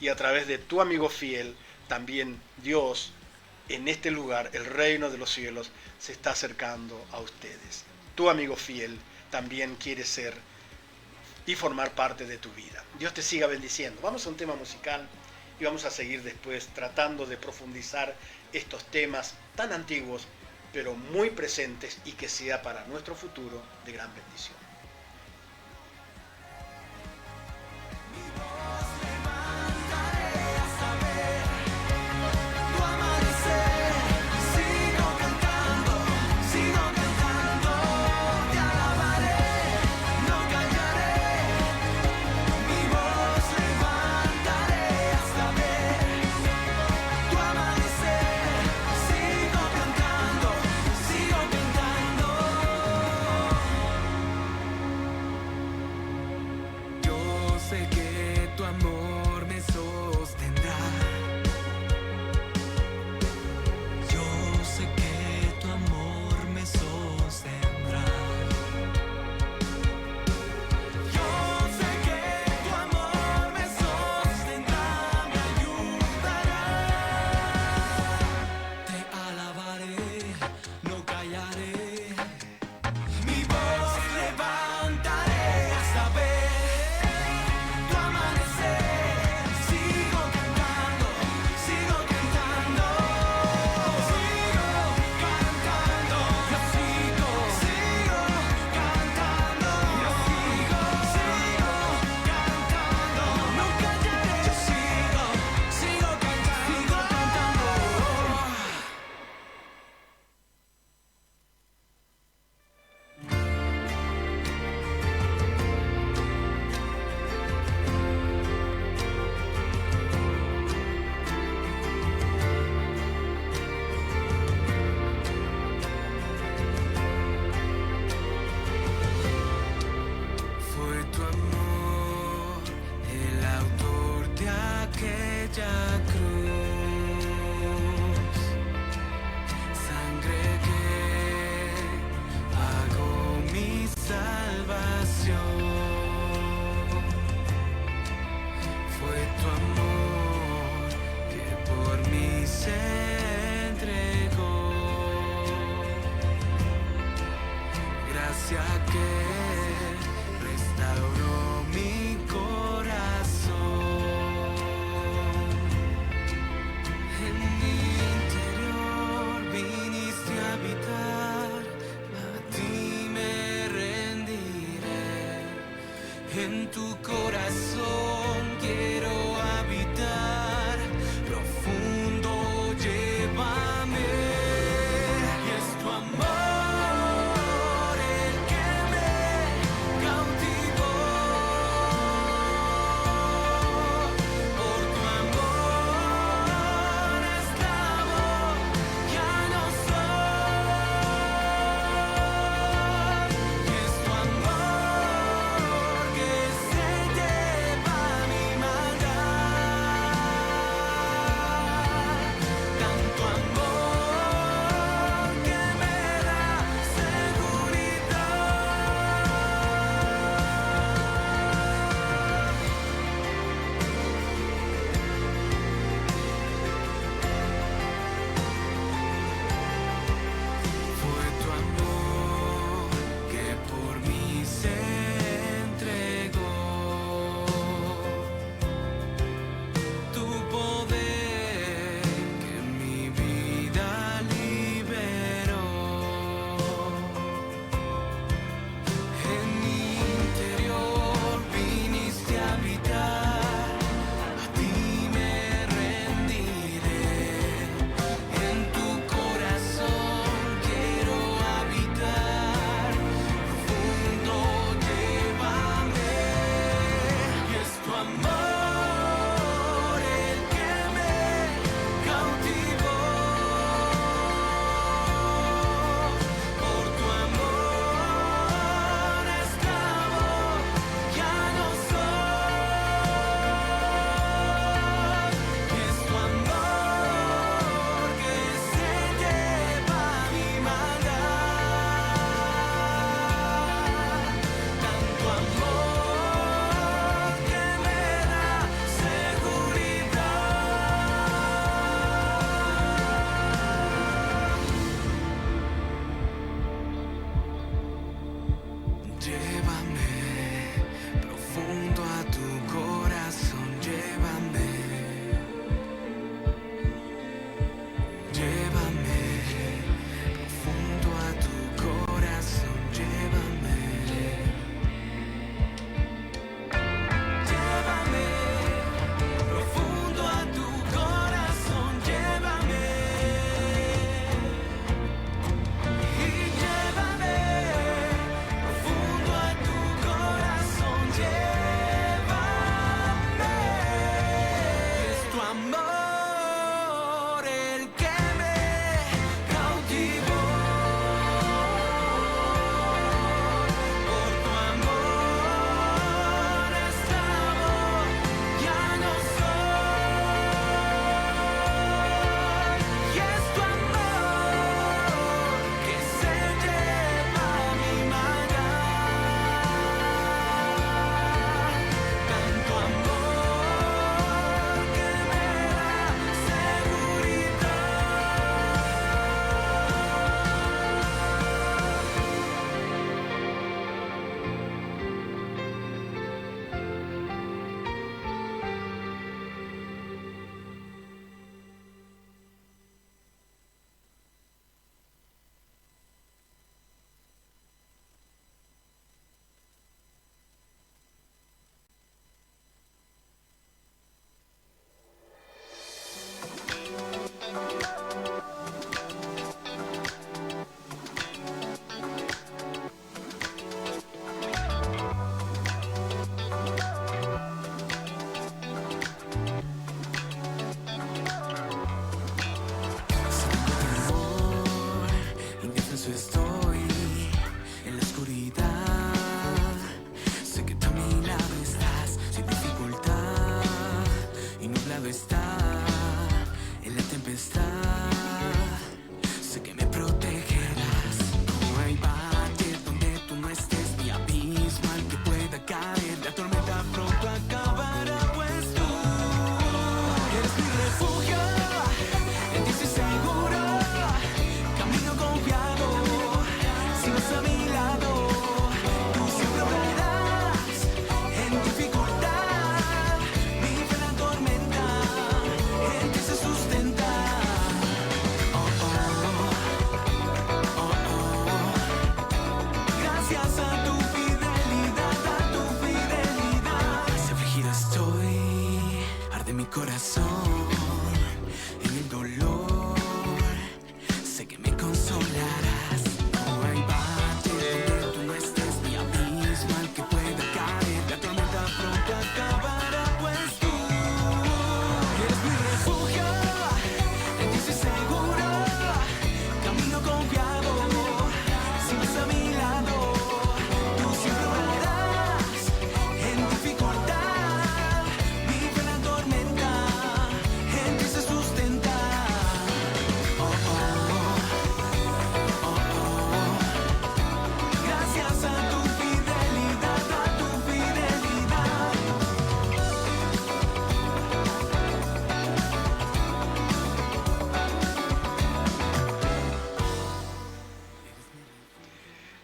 Y a través de tu amigo fiel, también Dios, en este lugar, el reino de los cielos se está acercando a ustedes. Tu amigo fiel también quiere ser y formar parte de tu vida. Dios te siga bendiciendo. Vamos a un tema musical y vamos a seguir después tratando de profundizar estos temas tan antiguos, pero muy presentes, y que sea para nuestro futuro de gran bendición.
En tu corazón quiero habitar, profundo llévame. Y es tu amor el que me cautivó. Por tu amor esclavo ya no soy. Y es tu amor que se lleva mi maldad.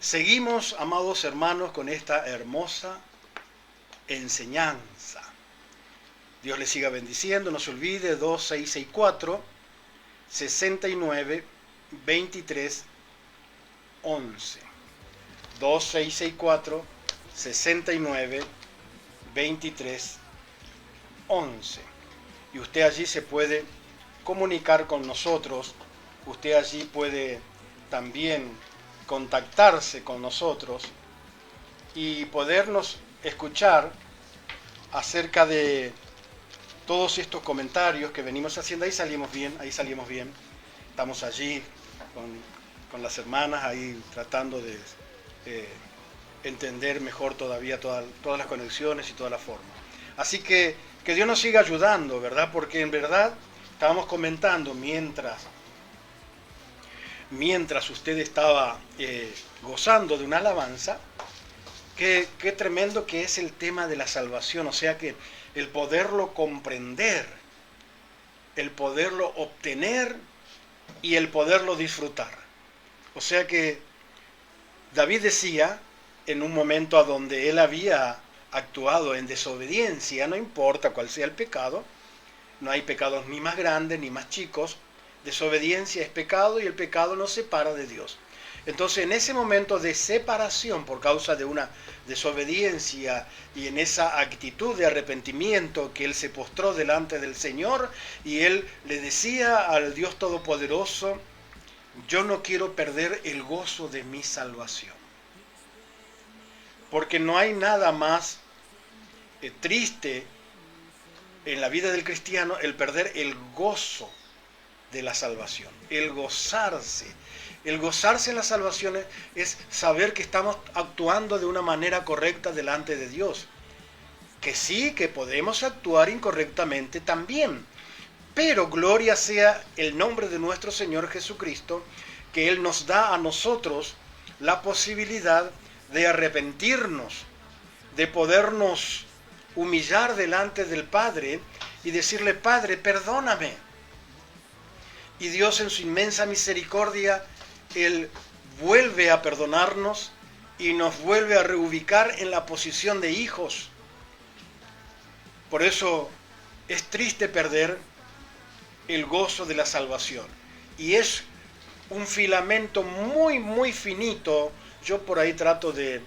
Seguimos, amados hermanos, con esta hermosa enseñanza. Dios les siga bendiciendo. No se olvide, 2664 69 23 11. 2664 69 23 11. Y usted allí se puede comunicar con nosotros. Usted allí puede también contactarse con nosotros y podernos escuchar acerca de todos estos comentarios que venimos haciendo. Ahí salimos bien, ahí salimos bien. Estamos allí con las hermanas, ahí tratando de entender mejor todavía todas las conexiones y toda la forma. Así que Dios nos siga ayudando, ¿verdad? Porque en verdad estábamos comentando mientras usted estaba gozando de una alabanza, qué tremendo que es el tema de la salvación, o sea que el poderlo comprender, el poderlo obtener y el poderlo disfrutar. O sea que David decía en un momento a donde él había actuado en desobediencia, no importa cuál sea el pecado, no hay pecados ni más grandes ni más chicos, desobediencia es pecado y el pecado nos separa de Dios. Entonces en ese momento de separación por causa de una desobediencia y en esa actitud de arrepentimiento que él se postró delante del Señor y él le decía al Dios Todopoderoso: yo no quiero perder el gozo de mi salvación. Porque no hay nada más triste en la vida del cristiano el perder el gozo de la salvación, el gozarse. El gozarse en la salvación es saber que estamos actuando de una manera correcta delante de Dios. Que sí, que podemos actuar incorrectamente también. Pero gloria sea el nombre de nuestro Señor Jesucristo, que Él nos da a nosotros la posibilidad de arrepentirnos, de podernos humillar delante del Padre y decirle: Padre, perdóname. Y Dios en su inmensa misericordia, Él vuelve a perdonarnos y nos vuelve a reubicar en la posición de hijos. Por eso es triste perder el gozo de la salvación. Y es un filamento muy, muy finito. Yo por ahí trato de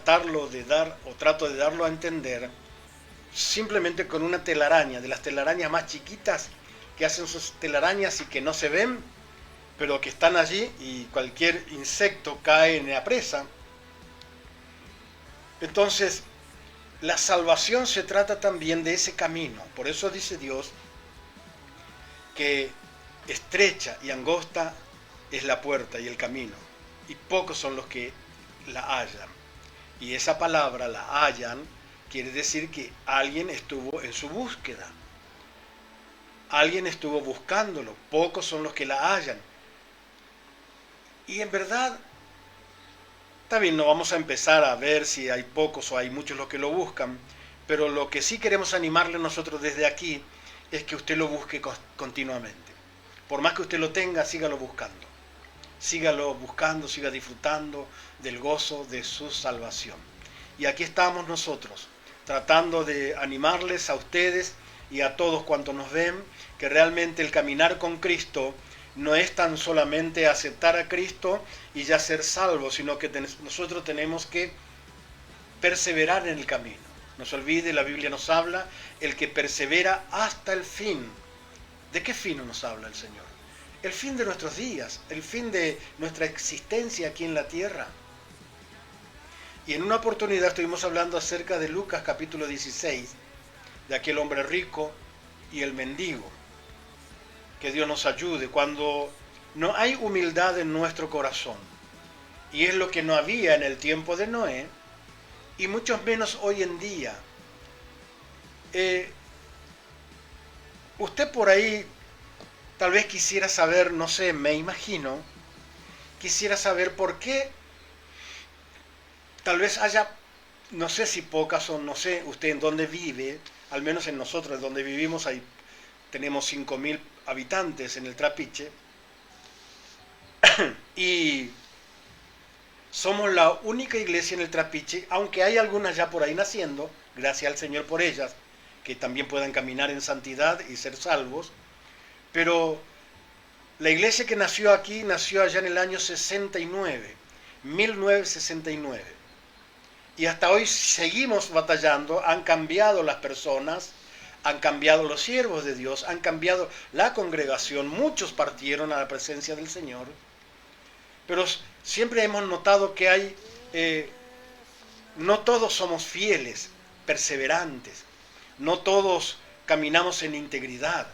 darlo a entender simplemente con una telaraña, de las telarañas más chiquitas que hacen sus telarañas y que no se ven, pero que están allí y cualquier insecto cae en la presa. Entonces, la salvación se trata también de ese camino. Por eso dice Dios que estrecha y angosta es la puerta y el camino, y pocos son los que la hallan. Y esa palabra, la hallan, quiere decir que alguien estuvo en su búsqueda. Alguien estuvo buscándolo, pocos son los que la hallan. Y en verdad, está bien, no vamos a empezar a ver si hay pocos o hay muchos los que lo buscan, pero lo que sí queremos animarle nosotros desde aquí es que usted lo busque continuamente. Por más que usted lo tenga, sígalo buscando. Sígalo buscando, siga disfrutando del gozo de su salvación. Y aquí estamos nosotros, tratando de animarles a ustedes y a todos cuantos nos ven, que realmente el caminar con Cristo no es tan solamente aceptar a Cristo y ya ser salvos, sino que nosotros tenemos que perseverar en el camino. No se olvide, la Biblia nos habla, el que persevera hasta el fin. ¿De qué fin nos habla el Señor? El fin de nuestros días, el fin de nuestra existencia aquí en la tierra. Y en una oportunidad estuvimos hablando acerca de Lucas capítulo 16, de aquel hombre rico y el mendigo. Que Dios nos ayude cuando no hay humildad en nuestro corazón. Y es lo que no había en el tiempo de Noé, y mucho menos hoy en día. Usted por ahí tal vez quisiera saber, no sé, me imagino, quisiera saber por qué tal vez haya, no sé si pocas o no sé usted en dónde vive, al menos en nosotros donde vivimos ahí tenemos 5.000 habitantes en el Trapiche, y Somos la única iglesia en el Trapiche, aunque hay algunas ya por ahí naciendo, gracias al Señor por ellas, que también puedan caminar en santidad y ser salvos. Pero la iglesia que nació aquí nació allá en el año 69, 1969. Y hasta hoy seguimos batallando, han cambiado las personas, han cambiado los siervos de Dios, han cambiado la congregación, muchos partieron a la presencia del Señor, pero siempre hemos notado que hay, no todos somos fieles, perseverantes, no todos caminamos en integridad.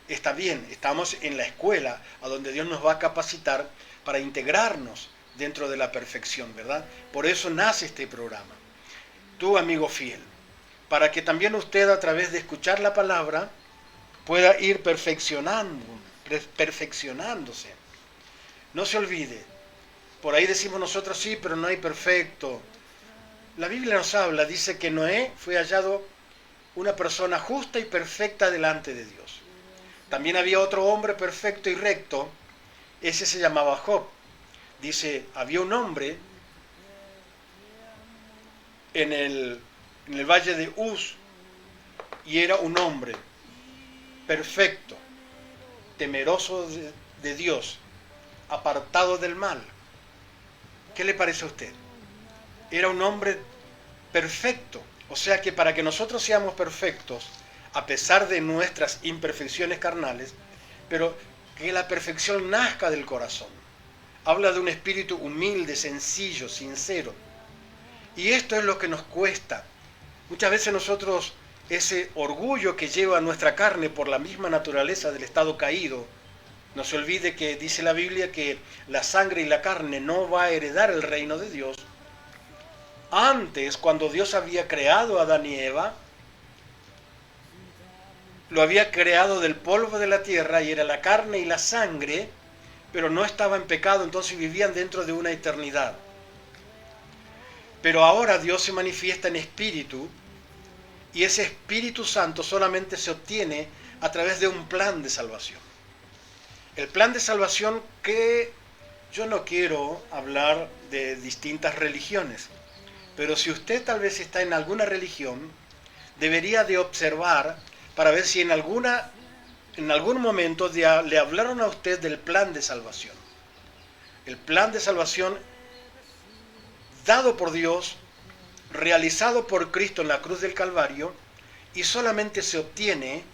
Está bien, estamos en la escuela, a donde Dios nos va a capacitar para integrarnos dentro de la perfección, ¿verdad? Por eso nace este programa. Tú, amigo fiel, para que también usted a través de escuchar la palabra pueda ir perfeccionándose. No se olvide, por ahí decimos nosotros sí, pero no hay perfecto. La Biblia nos habla, dice que Noé fue hallado una persona justa y perfecta delante de Dios. También había otro hombre perfecto y recto, ese se llamaba Job. Dice, había un hombre en el valle de Uz, y era un hombre perfecto, temeroso de Dios, apartado del mal. ¿Qué le parece a usted? Era un hombre perfecto. O sea que para que nosotros seamos perfectos, a pesar de nuestras imperfecciones carnales, pero que la perfección nazca del corazón. Habla de un espíritu humilde, sencillo, sincero. Y esto es lo que nos cuesta. Muchas veces nosotros, ese orgullo que lleva nuestra carne por la misma naturaleza del estado caído, no se olvide que dice la Biblia que la sangre y la carne no va a heredar el reino de Dios. Antes, cuando Dios había creado a Adán y Eva, lo había creado del polvo de la tierra y era la carne y la sangre, pero no estaba en pecado, entonces vivían dentro de una eternidad. Pero ahora Dios se manifiesta en espíritu, y ese Espíritu Santo solamente se obtiene a través de un plan de salvación. El plan de salvación que yo no quiero hablar de distintas religiones, pero si usted tal vez está en alguna religión, debería de observar para ver si en algún momento le hablaron a usted del plan de salvación. El plan de salvación dado por Dios, realizado por Cristo en la cruz del Calvario, y solamente se obtiene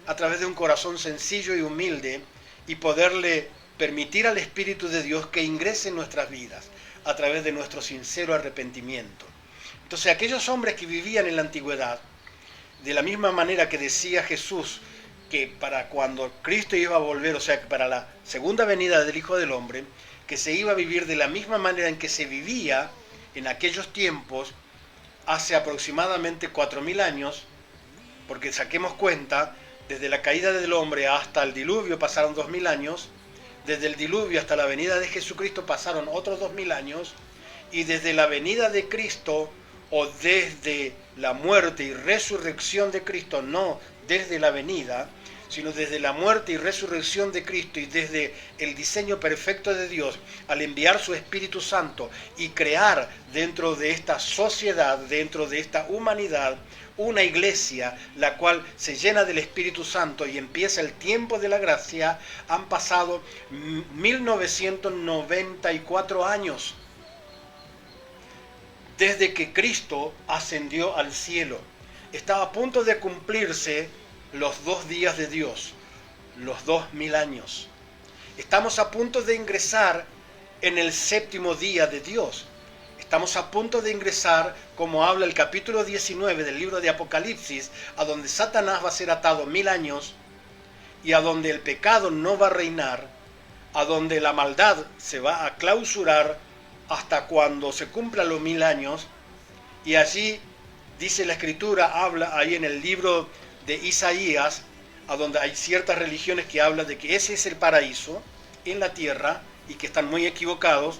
a través de un corazón sencillo y humilde y poderle permitir al Espíritu de Dios que ingrese en nuestras vidas a través de nuestro sincero arrepentimiento. Entonces aquellos hombres que vivían en la antigüedad, de la misma manera que decía Jesús, que para cuando Cristo iba a volver, o sea, que para la segunda venida del Hijo del Hombre, que se iba a vivir de la misma manera en que se vivía en aquellos tiempos, hace aproximadamente 4000 años, porque saquemos cuenta, desde la caída del hombre hasta el diluvio pasaron 2000 años, desde el diluvio hasta la venida de Jesucristo pasaron otros 2000 años, y desde la venida de Cristo, o desde la muerte y resurrección de Cristo, no desde la venida, sino desde la muerte y resurrección de Cristo y desde el diseño perfecto de Dios, al enviar su Espíritu Santo y crear dentro de esta sociedad, dentro de esta humanidad, una iglesia, la cual se llena del Espíritu Santo y empieza el tiempo de la gracia, han pasado 1994 años desde que Cristo ascendió al cielo. Está a punto de cumplirse los 2 días de Dios, los 2000 años. Estamos a punto de ingresar en el 7º día de Dios. Estamos a punto de ingresar, como habla el capítulo 19 del libro de Apocalipsis, a donde Satanás va a ser atado 1000 años y a donde el pecado no va a reinar, a donde la maldad se va a clausurar hasta cuando se cumplan los 1000 años. Y allí dice la Escritura, habla ahí en el libro de Isaías, a donde hay ciertas religiones que hablan de que ese es el paraíso en la tierra y que están muy equivocados,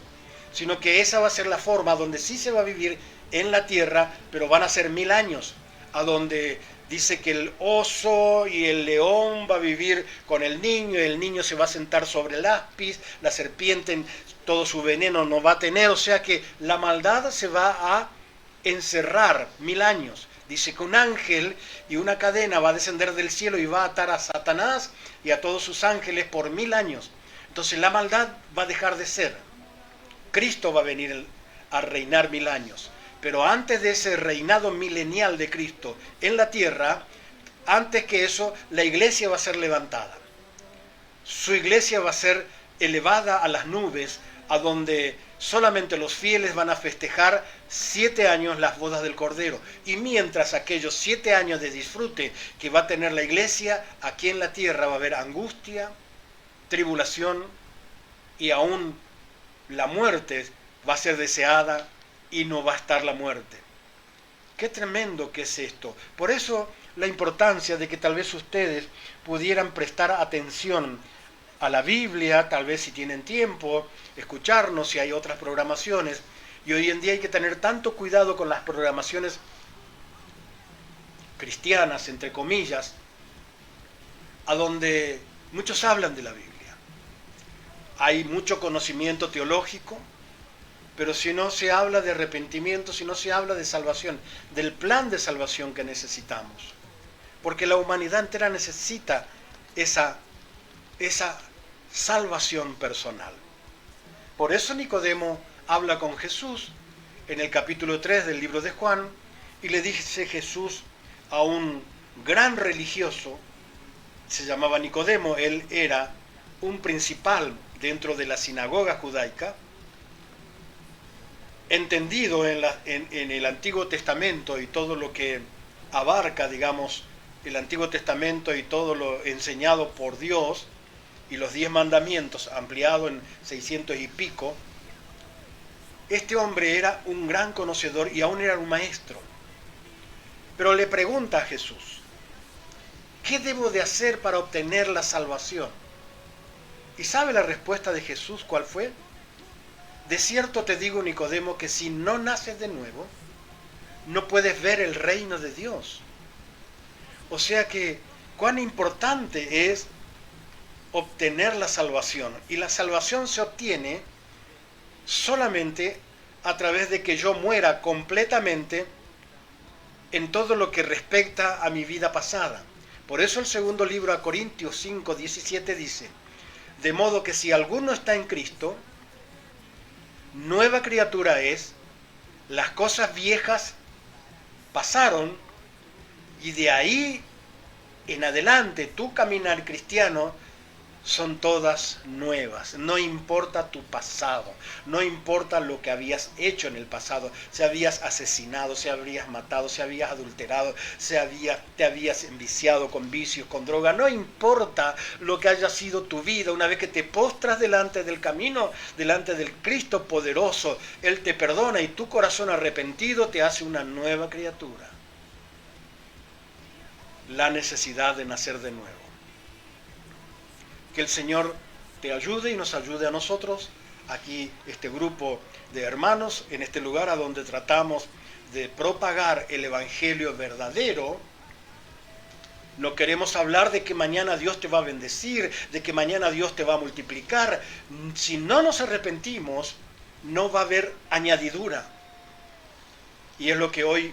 sino que esa va a ser la forma donde sí se va a vivir en la tierra, pero van a ser 1000 años, a donde dice que el oso y el león va a vivir con el niño se va a sentar sobre el áspiz, la serpiente todo su veneno no va a tener, o sea que la maldad se va a encerrar 1000 años. Dice que un ángel y una cadena va a descender del cielo y va a atar a Satanás y a todos sus ángeles por 1000 años. Entonces la maldad va a dejar de ser. Cristo va a venir a reinar 1000 años. Pero antes de ese reinado milenial de Cristo en la tierra, antes que eso, la iglesia va a ser levantada. Su iglesia va a ser elevada a las nubes, a donde solamente los fieles van a festejar 7 años las bodas del Cordero. Y mientras aquellos 7 años de disfrute que va a tener la iglesia, aquí en la tierra va a haber angustia, tribulación y aún la muerte va a ser deseada y no va a estar la muerte. Qué tremendo que es esto. Por eso la importancia de que tal vez ustedes pudieran prestar atención a la Biblia, tal vez si tienen tiempo, escucharnos si hay otras programaciones. Y hoy en día hay que tener tanto cuidado con las programaciones cristianas, entre comillas, a donde muchos hablan de la Biblia. Hay mucho conocimiento teológico, pero si no se habla de arrepentimiento, si no se habla de salvación, del plan de salvación que necesitamos. Porque la humanidad entera necesita esa salvación personal. Por eso Nicodemo habla con Jesús en el capítulo 3 del libro de Juan y le dice Jesús a un gran religioso, se llamaba Nicodemo, él era un principal dentro de la sinagoga judaica, entendido en el Antiguo Testamento y todo lo que abarca, digamos, el Antiguo Testamento y todo lo enseñado por Dios, y los 10 mandamientos ampliado en 600 y pico, este hombre era un gran conocedor y aún era un maestro. Pero le pregunta a Jesús, ¿qué debo de hacer para obtener la salvación? ¿Y sabe la respuesta de Jesús cuál fue? De cierto te digo, Nicodemo, que si no naces de nuevo, no puedes ver el reino de Dios. O sea que cuán importante es obtener la salvación. Y la salvación se obtiene solamente a través de que yo muera completamente en todo lo que respecta a mi vida pasada. Por eso el segundo libro a Corintios 5, 17 dice, de modo que si alguno está en Cristo, nueva criatura es, las cosas viejas pasaron y de ahí en adelante tu caminar cristiano son todas nuevas. No importa tu pasado, no importa lo que habías hecho en el pasado, si habías asesinado, si habías matado, si habías adulterado, te habías enviciado con vicios, con droga, no importa lo que haya sido tu vida, una vez que te postras delante del camino, delante del Cristo poderoso, Él te perdona y tu corazón arrepentido te hace una nueva criatura. La necesidad de nacer de nuevo. Que el Señor te ayude y nos ayude a nosotros, aquí este grupo de hermanos, en este lugar a donde tratamos de propagar el Evangelio verdadero. No queremos hablar de que mañana Dios te va a bendecir, de que mañana Dios te va a multiplicar. Si no nos arrepentimos, no va a haber añadidura. Y es lo que hoy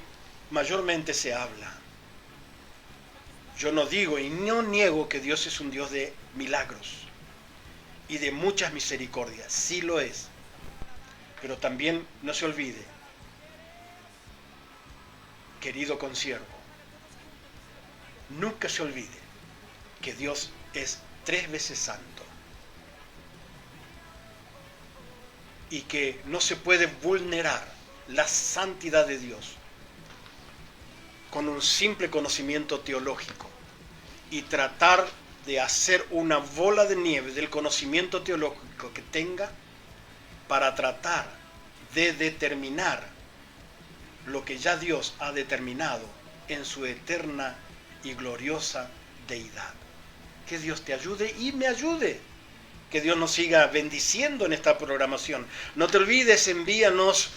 mayormente se habla. Yo no digo y no niego que Dios es un Dios de milagros y de muchas misericordias, sí lo es. Pero también no se olvide, querido consiervo, nunca se olvide que Dios es 3 veces santo y que no se puede vulnerar la santidad de Dios con un simple conocimiento teológico y tratar de hacer una bola de nieve del conocimiento teológico que tenga para tratar de determinar lo que ya Dios ha determinado en su eterna y gloriosa deidad. Que Dios te ayude y me ayude. Que Dios nos siga bendiciendo en esta programación. No te olvides, envíanos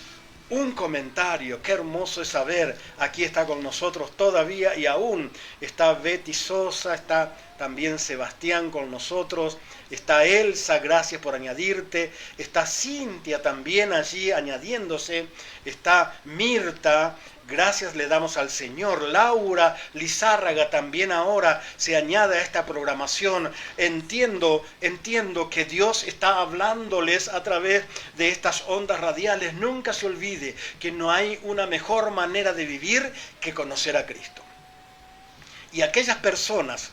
un comentario. Qué hermoso es saber, aquí está con nosotros todavía y aún está Betty Sosa, está también Sebastián con nosotros, está Elsa, gracias por añadirte, está Cintia también allí añadiéndose, está Mirta, gracias le damos al Señor, Laura Lizárraga también ahora se añade a esta programación. Entiendo que Dios está hablándoles a través de estas ondas radiales. Nunca se olvide que no hay una mejor manera de vivir que conocer a Cristo. Y aquellas personas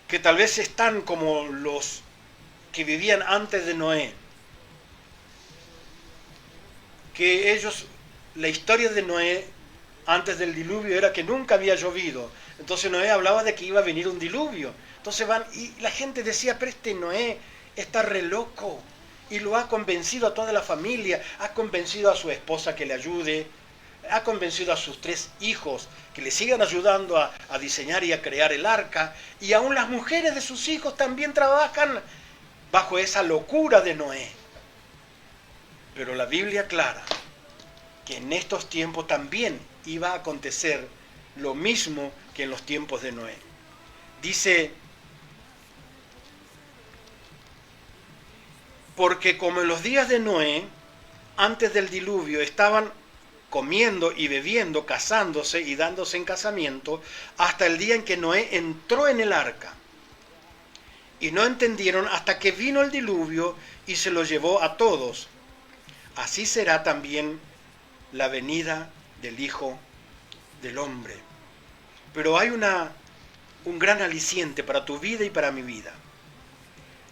que tal vez están como los que vivían antes de Noé, que ellos, la historia de Noé antes del diluvio era que nunca había llovido, entonces Noé hablaba de que iba a venir un diluvio, entonces van, y la gente decía, pero este Noé está re loco, y lo ha convencido a toda la familia, ha convencido a su esposa que le ayude, ha convencido a sus 3 hijos que le sigan ayudando a diseñar y a crear el arca, y aún las mujeres de sus hijos también trabajan bajo esa locura de Noé. Pero la Biblia aclara que en estos tiempos también iba a acontecer lo mismo que en los tiempos de Noé. Dice, porque como en los días de Noé, antes del diluvio, estaban comiendo y bebiendo, casándose y dándose en casamiento, hasta el día en que Noé entró en el arca. Y no entendieron hasta que vino el diluvio y se lo llevó a todos. Así será también la venida del Hijo del Hombre. Pero hay un gran aliciente para tu vida y para mi vida.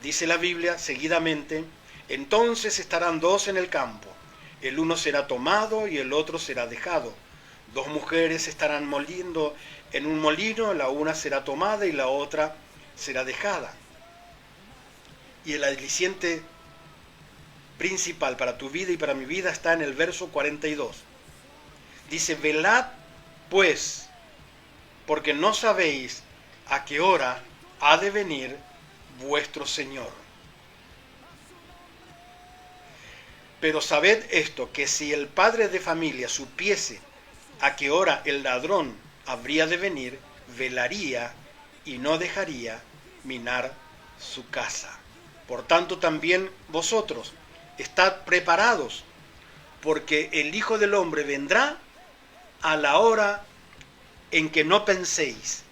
Dice la Biblia seguidamente, entonces estarán 2 en el campo, el uno será tomado y el otro será dejado. 2 mujeres estarán moliendo en un molino, la una será tomada y la otra será dejada. Y el aliciente principal para tu vida y para mi vida está en el verso 42. Dice, velad pues, porque no sabéis a qué hora ha de venir vuestro Señor. Pero sabed esto, que si el padre de familia supiese a qué hora el ladrón habría de venir, velaría y no dejaría minar su casa. Por tanto también vosotros, estad preparados, porque el Hijo del Hombre vendrá a la hora en que no penséis.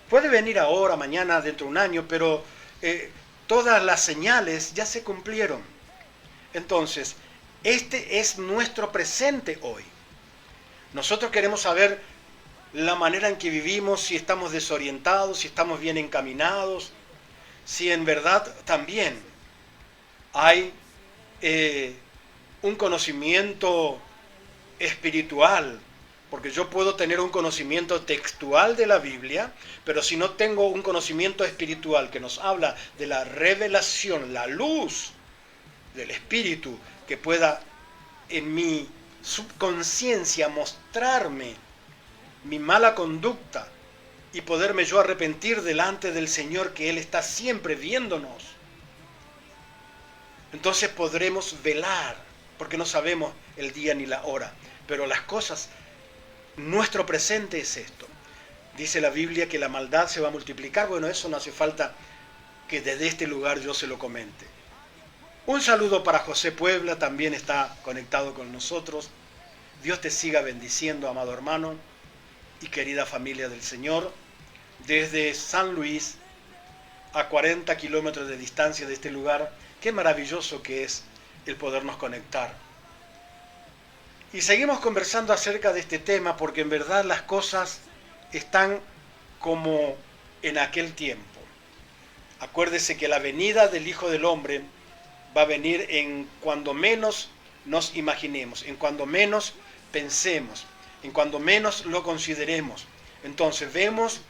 Puede venir ahora, mañana, dentro de un año, pero todas las señales ya se cumplieron. Entonces, este es nuestro presente hoy. Nosotros queremos saber la manera en que vivimos, si estamos desorientados, si estamos bien encaminados, si en verdad también hay un conocimiento espiritual, porque yo puedo tener un conocimiento textual de la Biblia, pero si no tengo un conocimiento espiritual que nos habla de la revelación, la luz del Espíritu, que pueda en mi subconsciencia mostrarme mi mala conducta y poderme yo arrepentir delante del Señor, que Él está siempre viéndonos, entonces podremos velar, porque no sabemos el día ni la hora, pero las cosas, nuestro presente es esto. Dice la Biblia que la maldad se va a multiplicar. Bueno, eso no hace falta que desde este lugar yo se lo comente. Un saludo para José Puebla, también está conectado con nosotros. Dios te siga bendiciendo, amado hermano y querida familia del Señor. Desde San Luis, a 40 kilómetros de distancia de este lugar, qué maravilloso que es el podernos conectar. Y seguimos conversando acerca de este tema, porque en verdad las cosas están como en aquel tiempo. Acuérdese que la venida del Hijo del Hombre va a venir en cuando menos nos imaginemos, en cuando menos pensemos, en cuando menos lo consideremos. Entonces vemos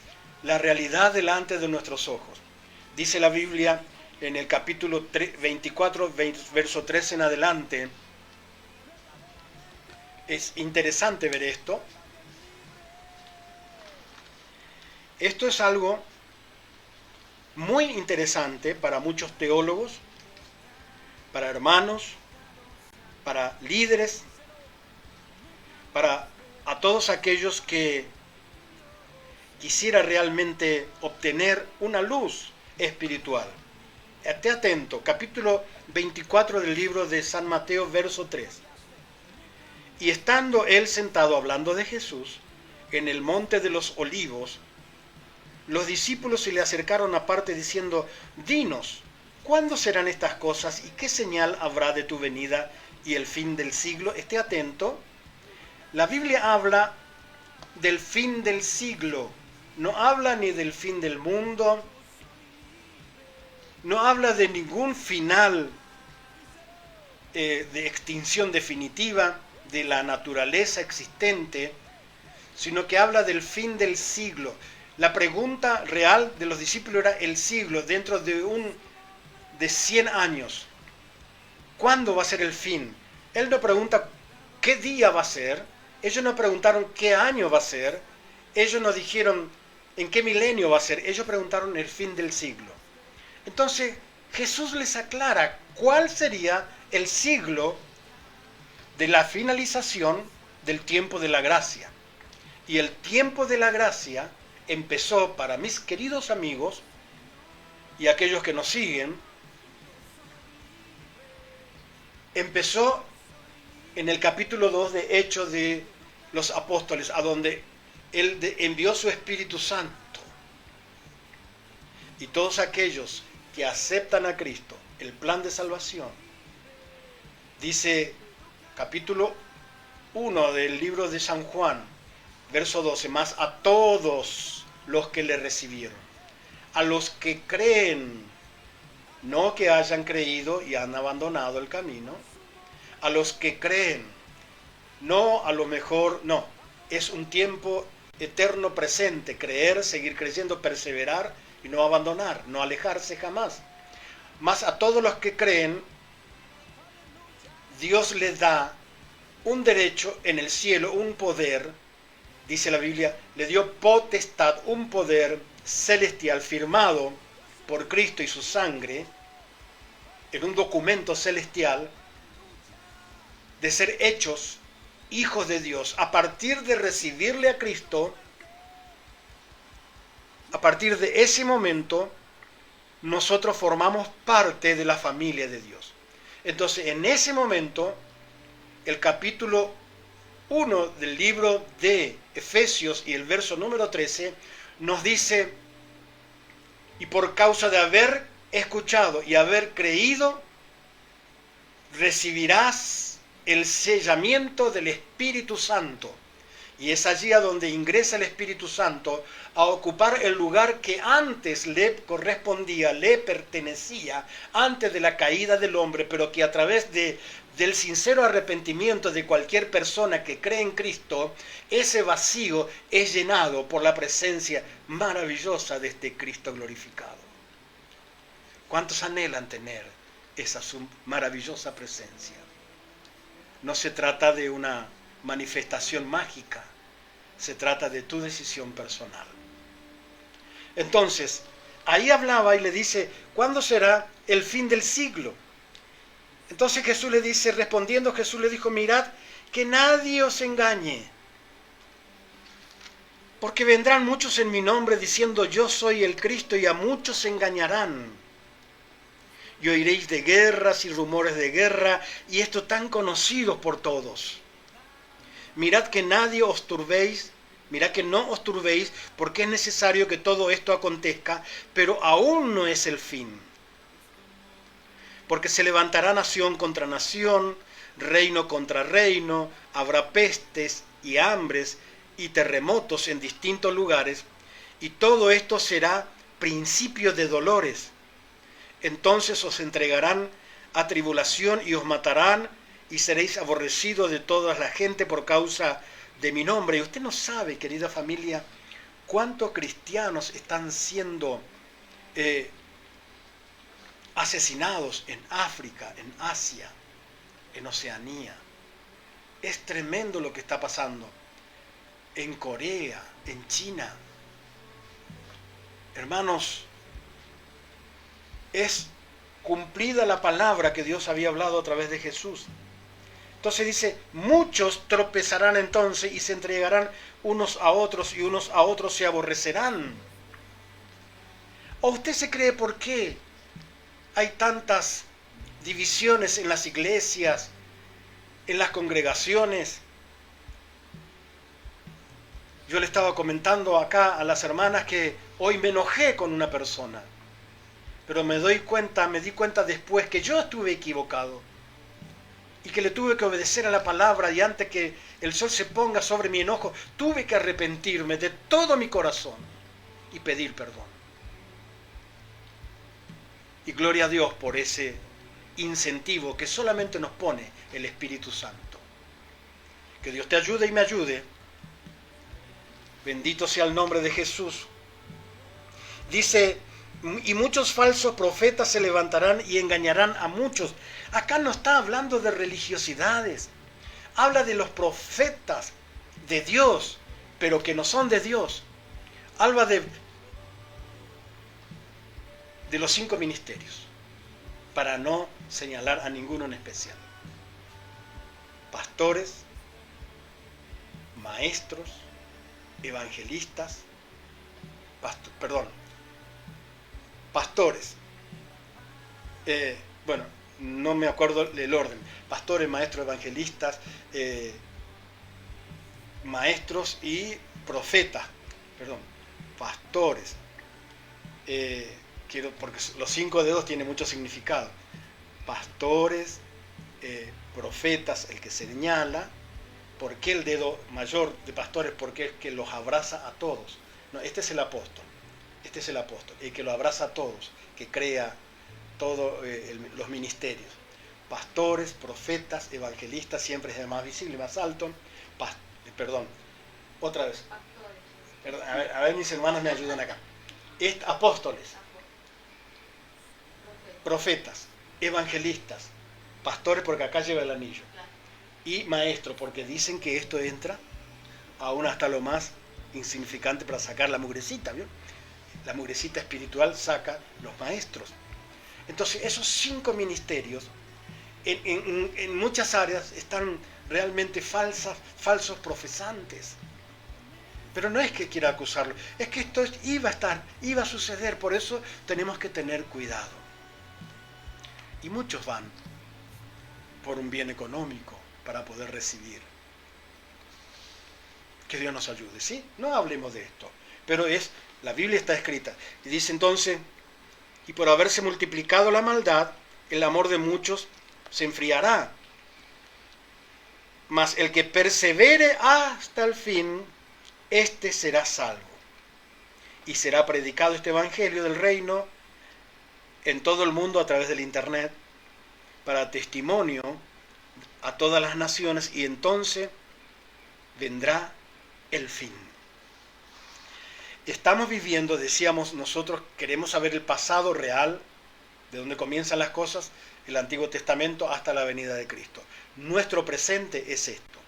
la realidad delante de nuestros ojos. Dice la Biblia en el capítulo 24, verso 13 en adelante. Es interesante ver esto. Esto es algo muy interesante para muchos teólogos, para hermanos, para líderes, para a todos aquellos que quisiera realmente obtener una luz espiritual. Esté atento, capítulo 24 del libro de San Mateo, verso 3. Y estando él sentado hablando de Jesús, en el monte de los olivos, los discípulos se le acercaron aparte diciendo, dinos, ¿cuándo serán estas cosas y qué señal habrá de tu venida y el fin del siglo? Esté atento, la Biblia habla del fin del siglo, no habla ni del fin del mundo, no habla de ningún final de extinción definitiva de la naturaleza existente, sino que habla del fin del siglo. La pregunta real de los discípulos era el siglo, dentro de 100 años. ¿Cuándo va a ser el fin? Él no pregunta qué día va a ser, ellos no preguntaron qué año va a ser, ellos no dijeron en qué milenio va a ser, ellos preguntaron el fin del siglo. Entonces Jesús les aclara cuál sería el siglo de la finalización del tiempo de la gracia. Y el tiempo de la gracia empezó, para mis queridos amigos y aquellos que nos siguen, empezó en el capítulo 2 de Hechos de los Apóstoles, a donde Él envió su Espíritu Santo. Y todos aquellos que aceptan a Cristo, el plan de salvación, dice capítulo 1 del libro de San Juan, verso 12, más a todos los que le recibieron, a los que creen, no que hayan creído y han abandonado el camino, a los que creen, no a lo mejor, no, es un tiempo eterno presente, creer, seguir creyendo, perseverar y no abandonar, no alejarse jamás. Más a todos los que creen, Dios les da un derecho en el cielo, un poder, dice la Biblia, le dio potestad, un poder celestial firmado por Cristo y su sangre, en un documento celestial, de ser hechos hijos de Dios. A partir de recibirle a Cristo, a partir de ese momento, nosotros formamos parte de la familia de Dios. Entonces, en ese momento, el capítulo 1 del libro de Efesios y el verso número 13 nos dice, y por causa de haber escuchado y haber creído, recibirás el sellamiento del Espíritu Santo. Y es allí a donde ingresa el Espíritu Santo a ocupar el lugar que antes le correspondía, le pertenecía, antes de la caída del hombre, pero que a través del sincero arrepentimiento de cualquier persona que cree en Cristo, ese vacío es llenado por la presencia maravillosa de este Cristo glorificado. ¿Cuántos anhelan tener esa su maravillosa presencia? No se trata de una manifestación mágica, se trata de tu decisión personal. Entonces, ahí hablaba y le dice, ¿cuándo será el fin del siglo? Entonces Jesús le dice, respondiendo Jesús le dijo, mirad que nadie os engañe, porque vendrán muchos en mi nombre diciendo yo soy el Cristo y a muchos se engañarán. Y oiréis de guerras y rumores de guerra y esto tan conocidos por todos. Mirad que nadie os turbéis, mirad que no os turbéis, porque es necesario que todo esto acontezca, pero aún no es el fin. Porque se levantará nación contra nación, reino contra reino, habrá pestes y hambres y terremotos en distintos lugares, y todo esto será principio de dolores. Entonces os entregarán a tribulación y os matarán, y seréis aborrecidos de toda la gente por causa de mi nombre. Y usted no sabe, querida familia, cuántos cristianos están siendo asesinados en África, en Asia, en Oceanía. Es tremendo lo que está pasando en Corea, en China. Hermanos, es cumplida la palabra que Dios había hablado a través de Jesús. Entonces dice, muchos tropezarán entonces y se entregarán unos a otros y unos a otros se aborrecerán. ¿O usted se cree por qué hay tantas divisiones en las iglesias, en las congregaciones? Yo le estaba comentando acá a las hermanas que hoy me enojé con una persona, pero me di cuenta después que yo estuve equivocado y que le tuve que obedecer a la palabra, y antes que el sol se ponga sobre mi enojo, tuve que arrepentirme de todo mi corazón y pedir perdón. Y gloria a Dios por ese incentivo que solamente nos pone el Espíritu Santo. Que Dios te ayude y me ayude. Bendito sea el nombre de Jesús. Dice, y muchos falsos profetas se levantarán y engañarán a muchos. Acá no está hablando de religiosidades. Habla de los profetas de Dios, pero que no son de Dios. Habla de los 5 ministerios, para no señalar a ninguno en especial. Pastores, maestros, evangelistas, pastores, no me acuerdo el orden, pastores, maestros, evangelistas, maestros y profetas, pastores, porque los 5 dedos tienen mucho significado, pastores, profetas, el que señala. ¿Por qué el dedo mayor de pastores? Porque es que los abraza a todos. No, este es el apóstol, el que lo abraza a todos, que crea todos los ministerios. Pastores, profetas, evangelistas, siempre es el más visible, más alto. Otra vez. Perdón, a ver, mis hermanos me ayudan acá. Apóstoles, profetas, evangelistas, pastores, porque acá lleva el anillo, y maestro, porque dicen que esto entra aún hasta lo más insignificante para sacar la mugrecita, ¿vio? La mugrecita espiritual saca los maestros. Entonces esos 5 ministerios en muchas áreas están realmente falsos profesantes. Pero no es que quiera acusarlo, es que esto iba a suceder, por eso tenemos que tener cuidado. Y muchos van por un bien económico para poder recibir. Que Dios nos ayude, ¿sí? No hablemos de esto, pero la Biblia está escrita. Y dice entonces, y por haberse multiplicado la maldad, el amor de muchos se enfriará. Mas el que persevere hasta el fin, éste será salvo. Y será predicado este evangelio del reino en todo el mundo a través del internet, para testimonio a todas las naciones, y entonces vendrá el fin. Estamos viviendo, decíamos, nosotros queremos saber el pasado real, de dónde comienzan las cosas, el Antiguo Testamento hasta la venida de Cristo. Nuestro presente es esto.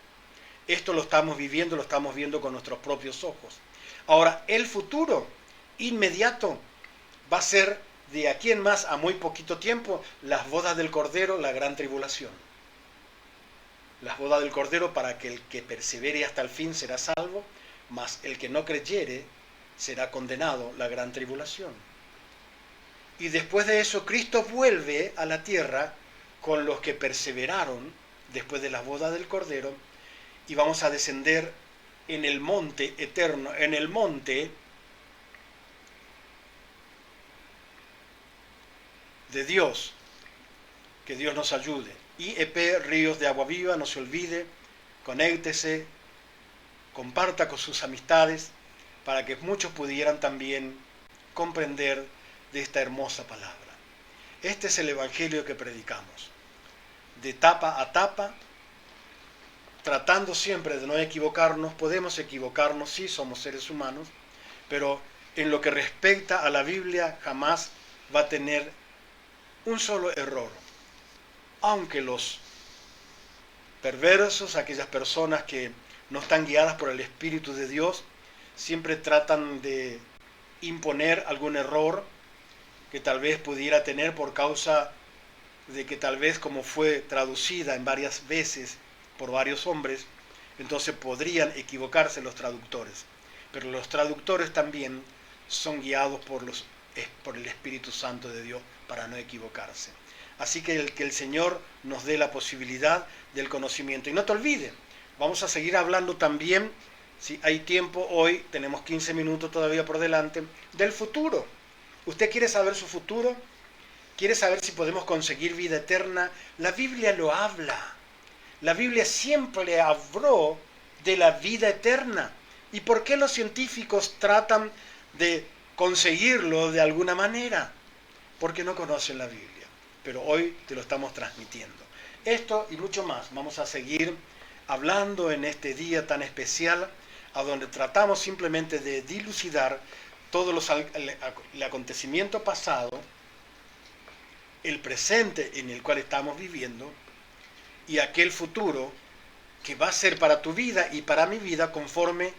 Esto lo estamos viendo con nuestros propios ojos. Ahora, el futuro inmediato va a ser, de aquí en más, a muy poquito tiempo, las bodas del Cordero, la gran tribulación. Las bodas del Cordero, para que el que persevere hasta el fin será salvo, mas el que no creyere será condenado, la gran tribulación. Y después de eso, Cristo vuelve a la tierra con los que perseveraron después de las bodas del Cordero, y vamos a descender en el monte eterno, en el monte de Dios. Que Dios nos ayude. IEP, Ríos de Agua Viva, no se olvide, conéctese, comparta con sus amistades, para que muchos pudieran también comprender de esta hermosa palabra. Este es el evangelio que predicamos, de tapa a tapa, tratando siempre de no equivocarnos. Podemos equivocarnos, sí, somos seres humanos, pero en lo que respecta a la Biblia jamás va a tener un solo error. Aunque los perversos, aquellas personas que no están guiadas por el Espíritu de Dios, siempre tratan de imponer algún error que tal vez pudiera tener por causa de que tal vez como fue traducida en varias veces por varios hombres, entonces podrían equivocarse los traductores. Pero los traductores también son guiados por el Espíritu Santo de Dios para no equivocarse. Así que el Señor nos dé la posibilidad del conocimiento. Y no te olvides, vamos a seguir hablando también, si hay tiempo hoy, tenemos 15 minutos todavía por delante, del futuro. ¿Usted quiere saber su futuro? ¿Quiere saber si podemos conseguir vida eterna? La Biblia lo habla. La Biblia siempre habló de la vida eterna. ¿Y por qué los científicos tratan de conseguirlo de alguna manera? Porque no conocen la Biblia. Pero hoy te lo estamos transmitiendo. Esto y mucho más vamos a seguir hablando en este día tan especial, a donde tratamos simplemente de dilucidar todo el acontecimiento pasado, el presente en el cual estamos viviendo y aquel futuro que va a ser para tu vida y para mi vida conforme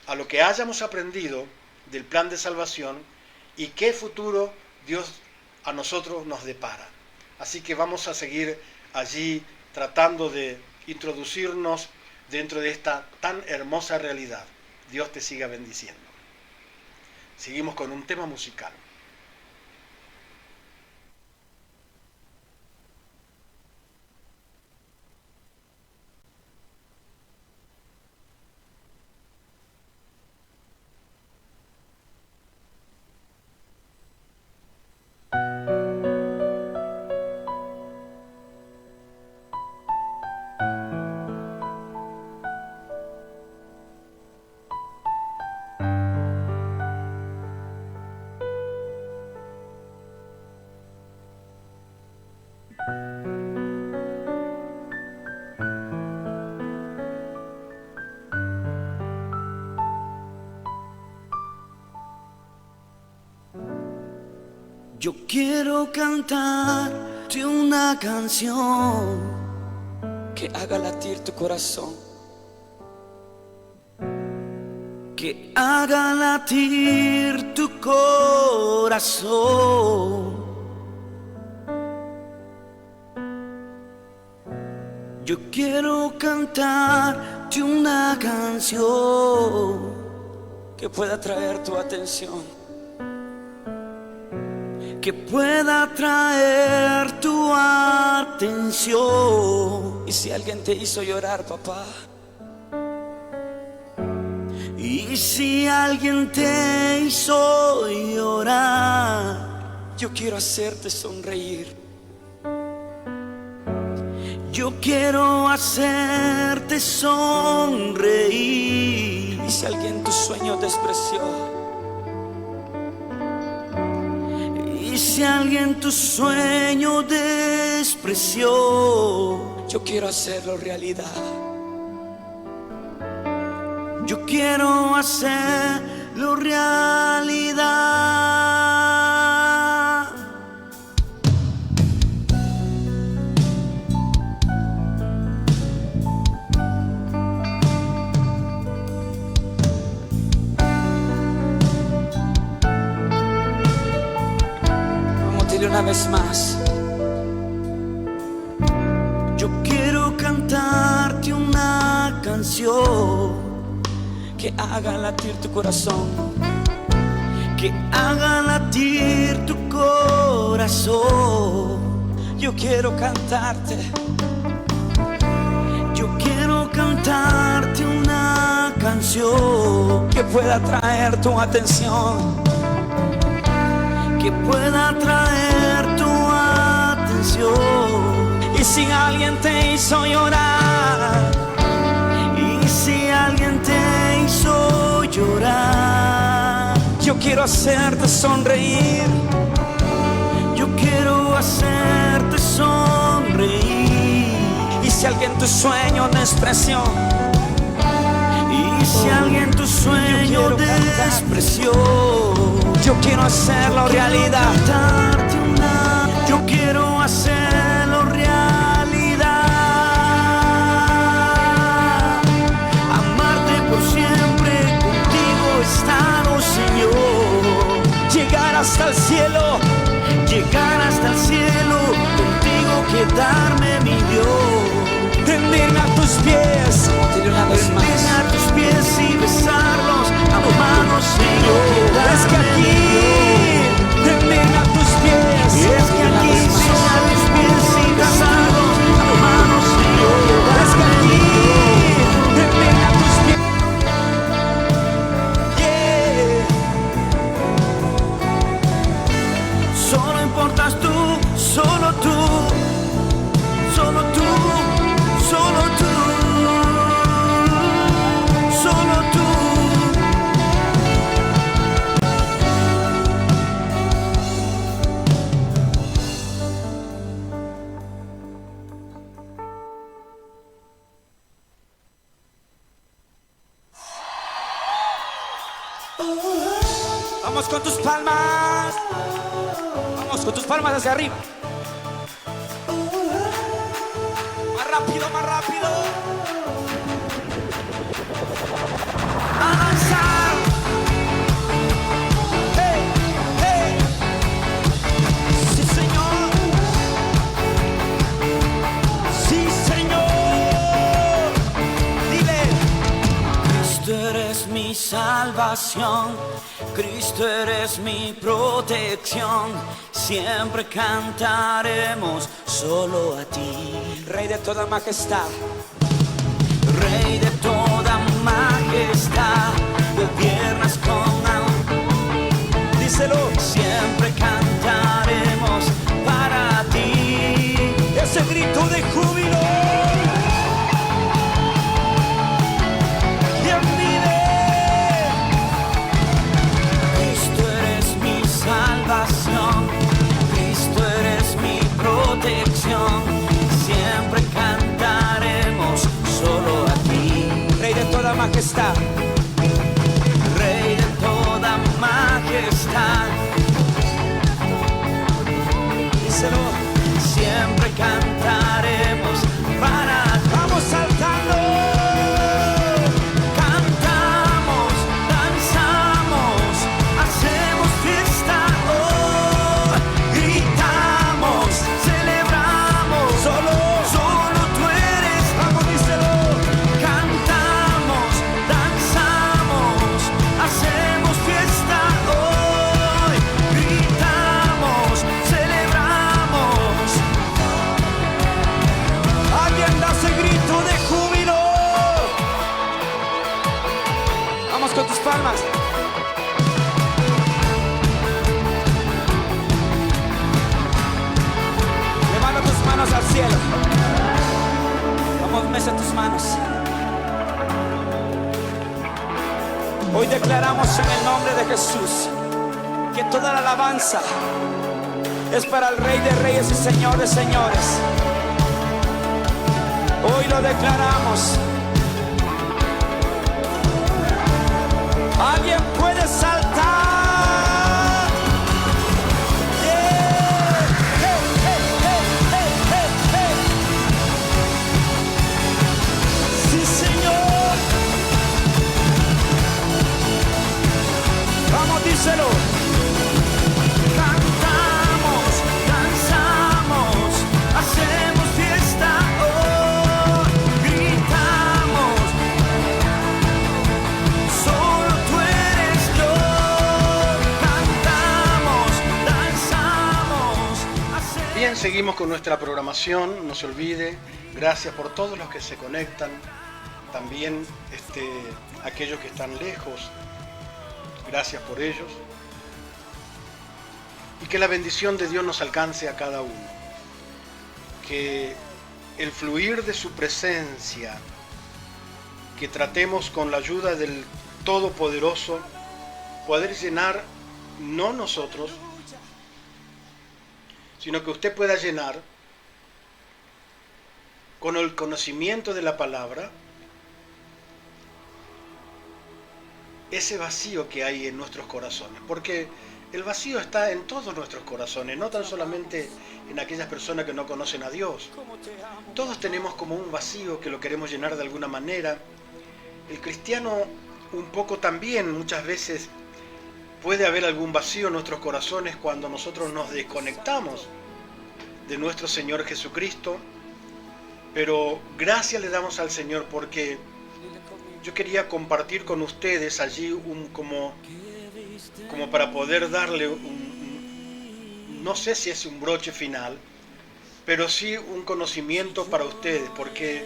a lo que hayamos aprendido del plan de salvación y qué futuro Dios a nosotros nos depara. Así que vamos a seguir allí tratando de introducirnos dentro de esta tan hermosa realidad. Dios te siga bendiciendo. Seguimos con un tema musical.
Yo quiero cantarte una canción que haga latir tu corazón, que haga latir tu corazón. Yo quiero cantarte una canción que pueda atraer tu atención, que pueda atraer tu atención. Y si alguien te hizo llorar, papá, y si alguien te hizo llorar, yo quiero hacerte sonreír. Yo quiero hacerte sonreír. Y si alguien tu sueño despreció, y si alguien tu sueño despreció, yo quiero hacerlo realidad. Yo quiero hacerlo realidad. Vamos a decirle una vez más. Yo quiero cantarte una canción que haga latir tu corazón, que haga latir tu corazón. Yo quiero cantarte, yo quiero cantarte una canción que pueda atraer tu atención, que pueda atraer tu atención. Y si alguien te hizo llorar, y si alguien te hizo llorar, yo quiero hacerte sonreír. Yo quiero hacerte sonreír. Y si alguien tu sueño despreció, y si alguien tu sueño despreció, yo quiero hacerlo realidad. Yo quiero hacerlo realidad. Amarte por siempre, contigo estar, oh Señor. Llegar hasta el cielo, llegar hasta el cielo, contigo pies. Rendirme a tus pies y besarlos a manos, Señor. Es que aquí rendirme a tus pies. Es que aquí rendirme a tus pies y besarlos a manos, Señor. Es que aquí rendirme a tus pies. Solo importas tú, solo tú, solo tú, solo tú, solo tú. Vamos con tus palmas. Vamos con tus palmas hacia arriba. Más rápido, más rápido. A danzar. Hey, hey. Sí, Señor. Sí, Señor. Dile. Cristo eres mi salvación. Cristo eres mi protección, siempre cantaremos solo a ti. Rey de toda majestad, Rey de toda majestad, gobiernas con amor. Díselo, siempre cantaremos para ti. Ese grito de júbilo. ¿Quién vive? Cristo eres mi protección, siempre cantaremos solo a ti. Rey de toda majestad, Rey de toda majestad. Díselo, siempre cantaremos para. Vamos saltando. Cantamos, danzamos, hacemos fiesta. Con tus palmas. Levanta tus manos al cielo. Vamos, mesa tus manos. Hoy declaramos en el nombre de Jesús que toda la alabanza es para el Rey de Reyes y Señor de Señores. Hoy lo declaramos. Alguien puede saltar. Yeah. Hey, hey, hey, hey, hey, hey. Sí, Señor. Vamos, díselo. Cantamos, danzamos, hacemos fiesta. Oh, gritamos. Solo tú eres Dios. Cantamos, danzamos, hacemos.
Bien, seguimos con nuestra programación. No se olvide, gracias por todos los que se conectan. También aquellos que están lejos. Gracias por ellos. Y que la bendición de Dios nos alcance a cada uno. Que el fluir de su presencia, que tratemos con la ayuda del Todopoderoso, poder llenar, no nosotros, sino que usted pueda llenar con el conocimiento de la palabra ese vacío que hay en nuestros corazones, porque el vacío está en todos nuestros corazones, no tan solamente en aquellas personas que no conocen a Dios. Todos tenemos como un vacío que lo queremos llenar de alguna manera. El cristiano un poco también, muchas veces puede haber algún vacío en nuestros corazones cuando nosotros nos desconectamos de nuestro Señor Jesucristo Pero gracias le damos al Señor porque yo quería compartir con ustedes allí como para poder darle no sé si es un broche final, pero sí un conocimiento para ustedes, porque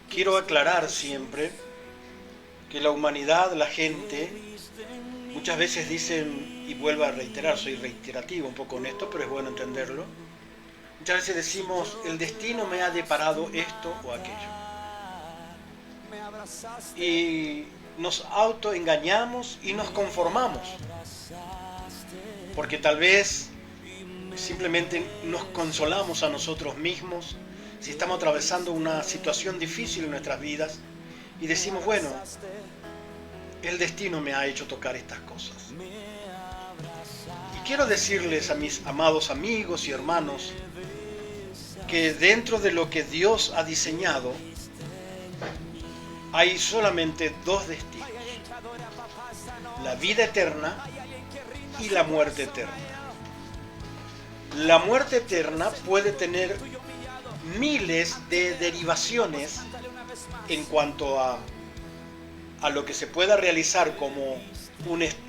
quiero aclarar siempre que la humanidad, la gente, muchas veces dicen, y vuelvo a reiterar, soy reiterativo un poco en esto, pero es bueno entenderlo, muchas veces decimos, el destino me ha deparado esto o aquello. Y nos autoengañamos y nos conformamos, porque tal vez simplemente nos consolamos a nosotros mismos si estamos atravesando una situación difícil en nuestras vidas y decimos, bueno, el destino me ha hecho tocar estas cosas. Y quiero decirles a mis amados amigos y hermanos que dentro de lo que Dios ha diseñado hay solamente dos destinos: la vida eterna y la muerte eterna. La muerte eterna puede tener miles de derivaciones en cuanto a lo que se pueda realizar como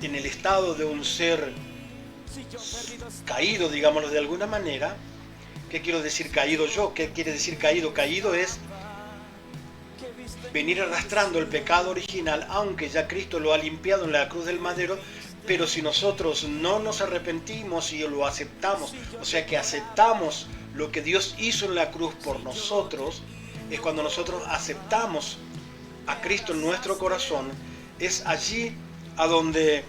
en el estado de un ser caído, digámoslo de alguna manera. ¿Qué quiero decir caído yo? ¿Qué quiere decir caído? Caído es venir arrastrando el pecado original, aunque ya Cristo lo ha limpiado en la cruz del madero, pero si nosotros no nos arrepentimos y lo aceptamos, o sea que aceptamos lo que Dios hizo en la cruz por nosotros, es cuando nosotros aceptamos a Cristo en nuestro corazón, es allí a donde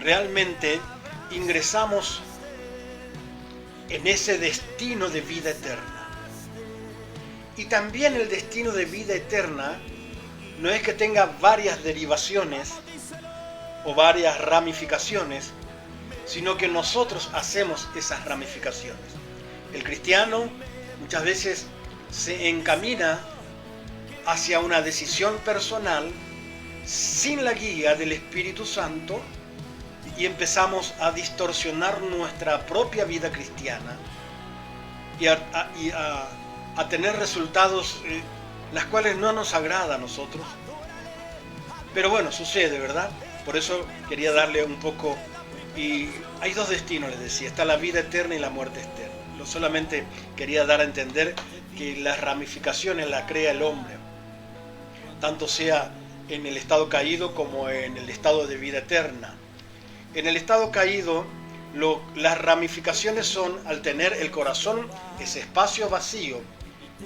realmente ingresamos en ese destino de vida eterna. Y también el destino de vida eterna no es que tenga varias derivaciones o varias ramificaciones, sino que nosotros hacemos esas ramificaciones. El cristiano muchas veces se encamina hacia una decisión personal sin la guía del Espíritu Santo y empezamos a distorsionar nuestra propia vida cristiana y a tener resultados las cuales no nos agrada a nosotros. Pero bueno, sucede, ¿verdad? Por eso quería darle un poco, y hay dos destinos, les decía, está la vida eterna y la muerte eterna. Solamente quería dar a entender que las ramificaciones las crea el hombre, tanto sea en el estado caído como en el estado de vida eterna. En el estado caído, las ramificaciones son al tener el corazón, ese espacio vacío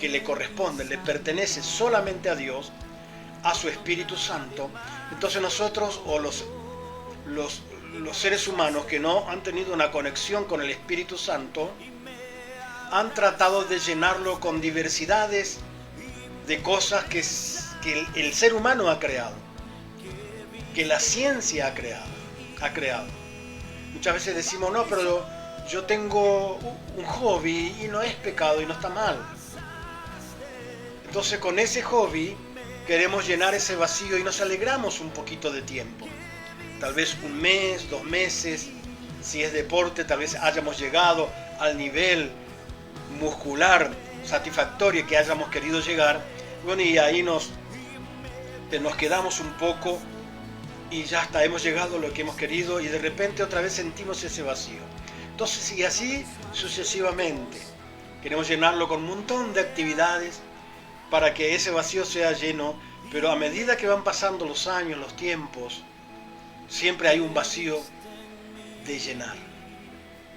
que le corresponde, le pertenece solamente a Dios, a su Espíritu Santo. Entonces nosotros, o los seres humanos que no han tenido una conexión con el Espíritu Santo, han tratado de llenarlo con diversidades de cosas que el ser humano ha creado, que la ciencia ha creado. Muchas veces decimos, no, pero yo tengo un hobby y no es pecado y no está mal. Entonces con ese hobby queremos llenar ese vacío y nos alegramos un poquito de tiempo. Tal vez un mes, 2 meses, si es deporte, tal vez hayamos llegado al nivel muscular satisfactorio que hayamos querido llegar. Bueno, y ahí nos quedamos un poco y ya hasta hemos llegado a lo que hemos querido y de repente otra vez sentimos ese vacío. Entonces, y así sucesivamente. Queremos llenarlo con un montón de actividades para que ese vacío sea lleno, pero a medida que van pasando los años, los tiempos, siempre hay un vacío de llenar.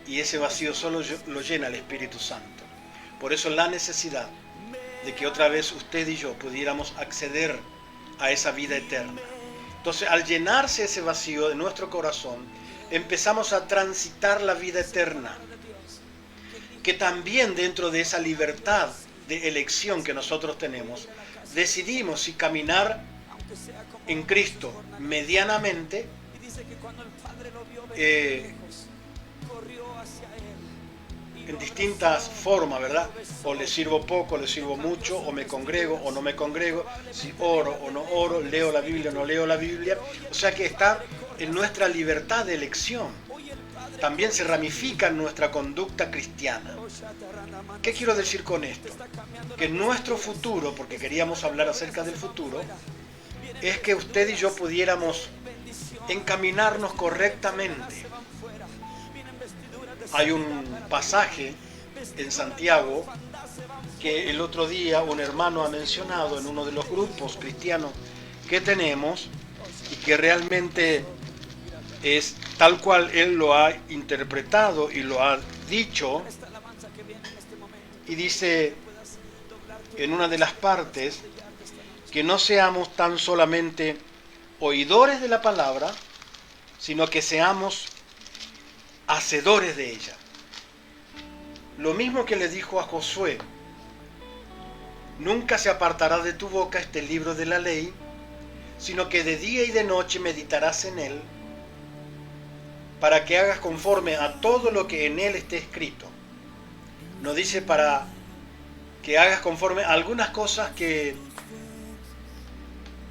Y ese vacío solo lo llena el Espíritu Santo. Por eso la necesidad de que otra vez usted y yo pudiéramos acceder a esa vida eterna. Entonces, al llenarse ese vacío de nuestro corazón, empezamos a transitar la vida eterna, que también dentro de esa libertad de elección que nosotros tenemos, decidimos si caminar en Cristo medianamente, en distintas formas, ¿verdad? O le sirvo poco, le sirvo mucho, o me congrego o no me congrego, si oro o no oro, leo la Biblia o no leo la Biblia. O sea que está en nuestra libertad de elección. también se ramifica en nuestra conducta cristiana. ¿Qué quiero decir con esto? Que nuestro futuro, porque queríamos hablar acerca del futuro, es que usted y yo pudiéramos encaminarnos correctamente. Hay un pasaje en Santiago que el otro día un hermano ha mencionado en uno de los grupos cristianos que tenemos y que realmente es tal cual él lo ha interpretado y lo ha dicho, y dice en una de las partes que no seamos tan solamente oidores de la palabra, sino que seamos hacedores de ella. Lo mismo que le dijo a Josué: nunca se apartará de tu boca este libro de la ley, sino que de día y de noche meditarás en él, para que hagas conforme a todo lo que en él esté escrito. No dice para que hagas conforme a algunas cosas que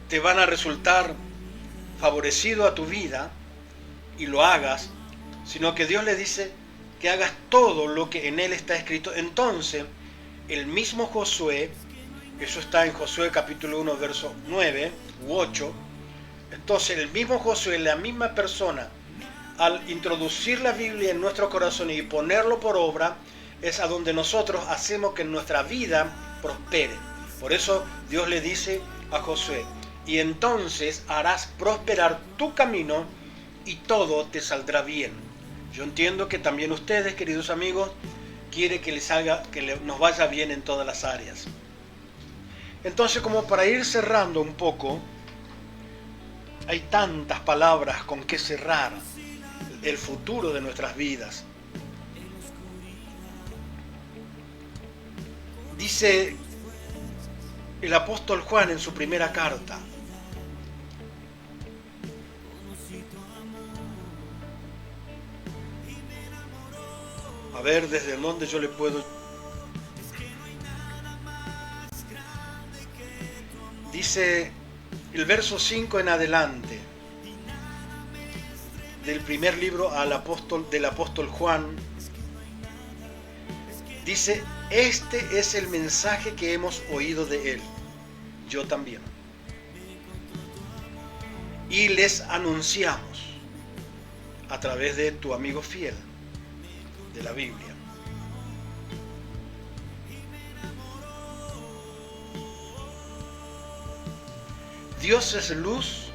te van a resultar favorecido a tu vida y lo hagas, sino que Dios le dice que hagas todo lo que en él está escrito. Entonces, el mismo Josué, eso está en Josué capítulo 1, verso 9 u 8, entonces el mismo Josué, la misma persona, al introducir la Biblia en nuestro corazón y ponerlo por obra, es a donde nosotros hacemos que nuestra vida prospere. Por eso Dios le dice a Josué: y entonces harás prosperar tu camino y todo te saldrá bien. Yo entiendo que también ustedes, queridos amigos, quieren que nos vaya bien en todas las áreas. Entonces, como para ir cerrando un poco, hay tantas palabras con que cerrar el futuro de nuestras vidas. Dice el apóstol Juan en su primera carta: a ver desde dónde yo le puedo. Dice el verso 5 en adelante del primer libro del apóstol Juan. Dice: este es el mensaje que hemos oído de él, yo también, y les anunciamos a través de tu amigo fiel de la Biblia. Dios es luz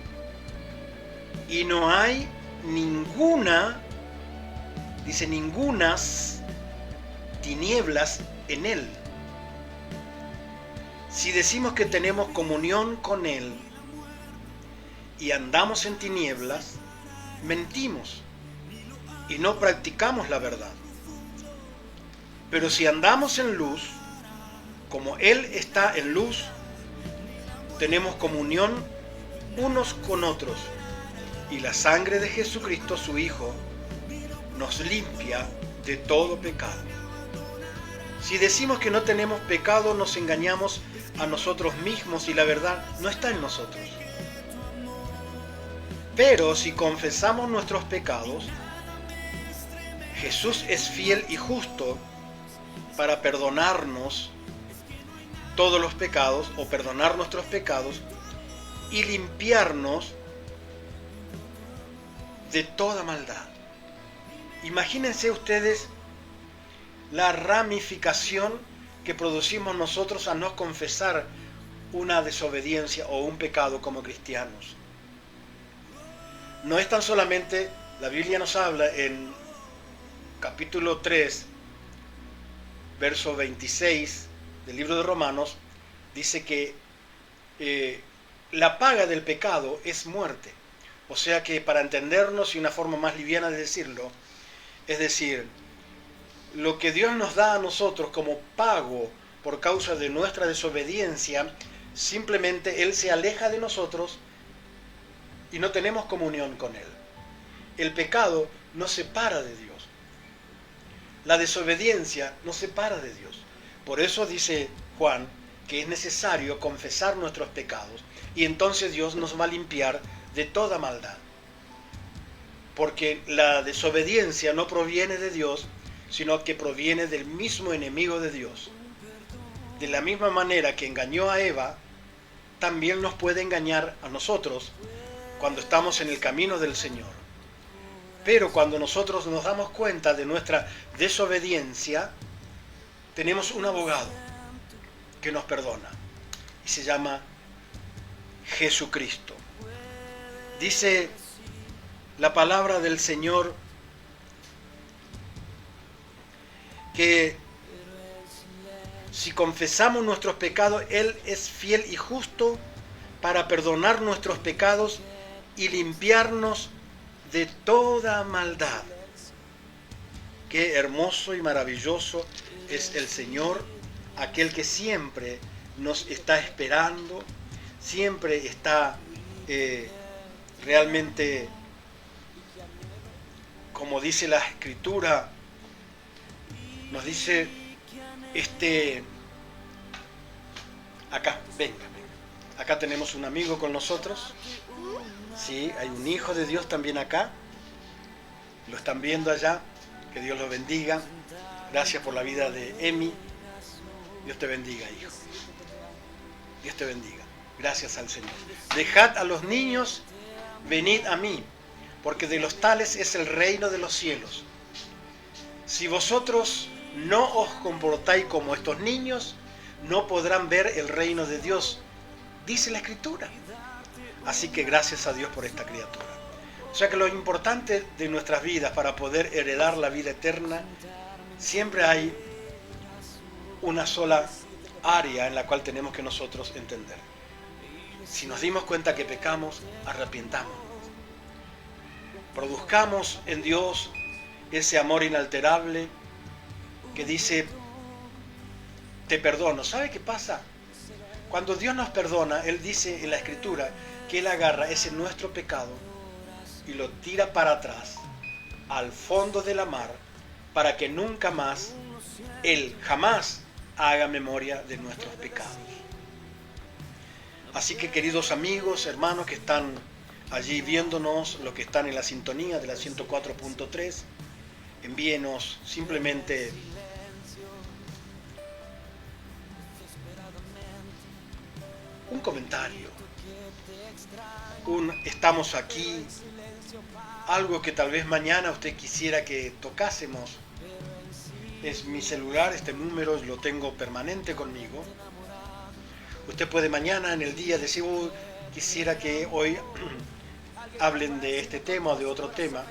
y no hay ninguna, dice, ningunas tinieblas en él. Si decimos que tenemos comunión con él y andamos en tinieblas, mentimos y no practicamos la verdad. Pero si andamos en luz, como él está en luz, tenemos comunión unos con otros, y la sangre de Jesucristo, su Hijo, nos limpia de todo pecado. Si decimos que no tenemos pecado, nos engañamos a nosotros mismos y la verdad no está en nosotros. Pero si confesamos nuestros pecados, Jesús es fiel y justo para perdonarnos todos los pecados, o perdonar nuestros pecados y limpiarnos de toda maldad. Imagínense ustedes la ramificación que producimos nosotros al no confesar una desobediencia o un pecado como cristianos. No es tan solamente, la Biblia nos habla en capítulo 3, verso 26 del libro de Romanos, dice que la paga del pecado es muerte. O sea que, para entendernos y una forma más liviana de decirlo, es decir, lo que Dios nos da a nosotros como pago por causa de nuestra desobediencia, simplemente Él se aleja de nosotros y no tenemos comunión con Él. El pecado nos separa de Dios. La desobediencia nos separa de Dios. Por eso dice Juan que es necesario confesar nuestros pecados y entonces Dios nos va a limpiar de toda maldad. porque la desobediencia no proviene de Dios, sino que proviene del mismo enemigo de Dios. De la misma manera que engañó a Eva, también nos puede engañar a nosotros cuando estamos en el camino del Señor. Pero cuando nosotros nos damos cuenta de nuestra desobediencia, tenemos un abogado que nos perdona y se llama Jesucristo. Dice la palabra del Señor que si confesamos nuestros pecados, Él es fiel y justo para perdonar nuestros pecados y limpiarnos de toda maldad. Qué hermoso y maravilloso es el Señor, aquel que siempre nos está esperando, siempre está realmente, como dice la Escritura, nos dice, acá, venga, acá tenemos un amigo con nosotros, sí, hay un hijo de Dios también acá, lo están viendo allá, que Dios los bendiga, gracias por la vida de Emi, Dios te bendiga, hijo, Dios te bendiga, gracias al Señor. Dejad a los niños, venid a mí, porque de los tales es el reino de los cielos. Si vosotros no os comportáis como estos niños, no podrán ver el reino de Dios, dice la Escritura. Así que gracias a Dios por esta criatura. O sea que lo importante de nuestras vidas para poder heredar la vida eterna, siempre hay una sola área en la cual tenemos que nosotros entender. Si nos dimos cuenta que pecamos, arrepientámonos. Produzcamos en Dios ese amor inalterable que dice, te perdono. ¿Sabe qué pasa? Cuando Dios nos perdona, Él dice en la Escritura que Él agarra ese nuestro pecado y lo tira para atrás, al fondo de la mar, para que nunca más, Él jamás haga memoria de nuestros pecados. Así que, queridos amigos, hermanos que están allí viéndonos, los que están en la sintonía de la 104.3, envíenos simplemente un comentario, estamos aquí, algo que tal vez mañana usted quisiera que tocásemos. Es mi celular, este número lo tengo permanente conmigo. Usted puede mañana en el día decir, quisiera que hoy hablen de este tema o de otro tema,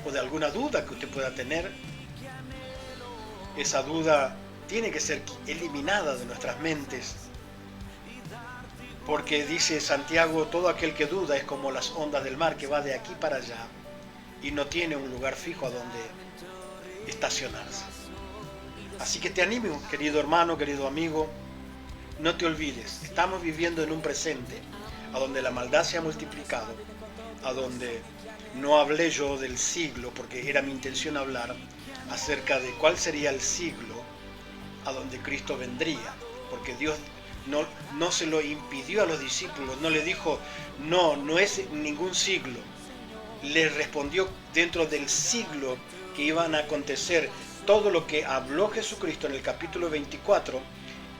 o de alguna duda que usted pueda tener. Esa duda tiene que ser eliminada de nuestras mentes, porque dice Santiago, todo aquel que duda es como las ondas del mar que va de aquí para allá y no tiene un lugar fijo a donde estacionarse. Así que te animo, querido hermano, querido amigo, no te olvides, estamos viviendo en un presente a donde la maldad se ha multiplicado, a donde no hablé yo del siglo, porque era mi intención hablar acerca de cuál sería el siglo a donde Cristo vendría, porque Dios no se lo impidió a los discípulos, no le dijo, no es ningún siglo. Le respondió dentro del siglo que iban a acontecer. Todo lo que habló Jesucristo en el capítulo 24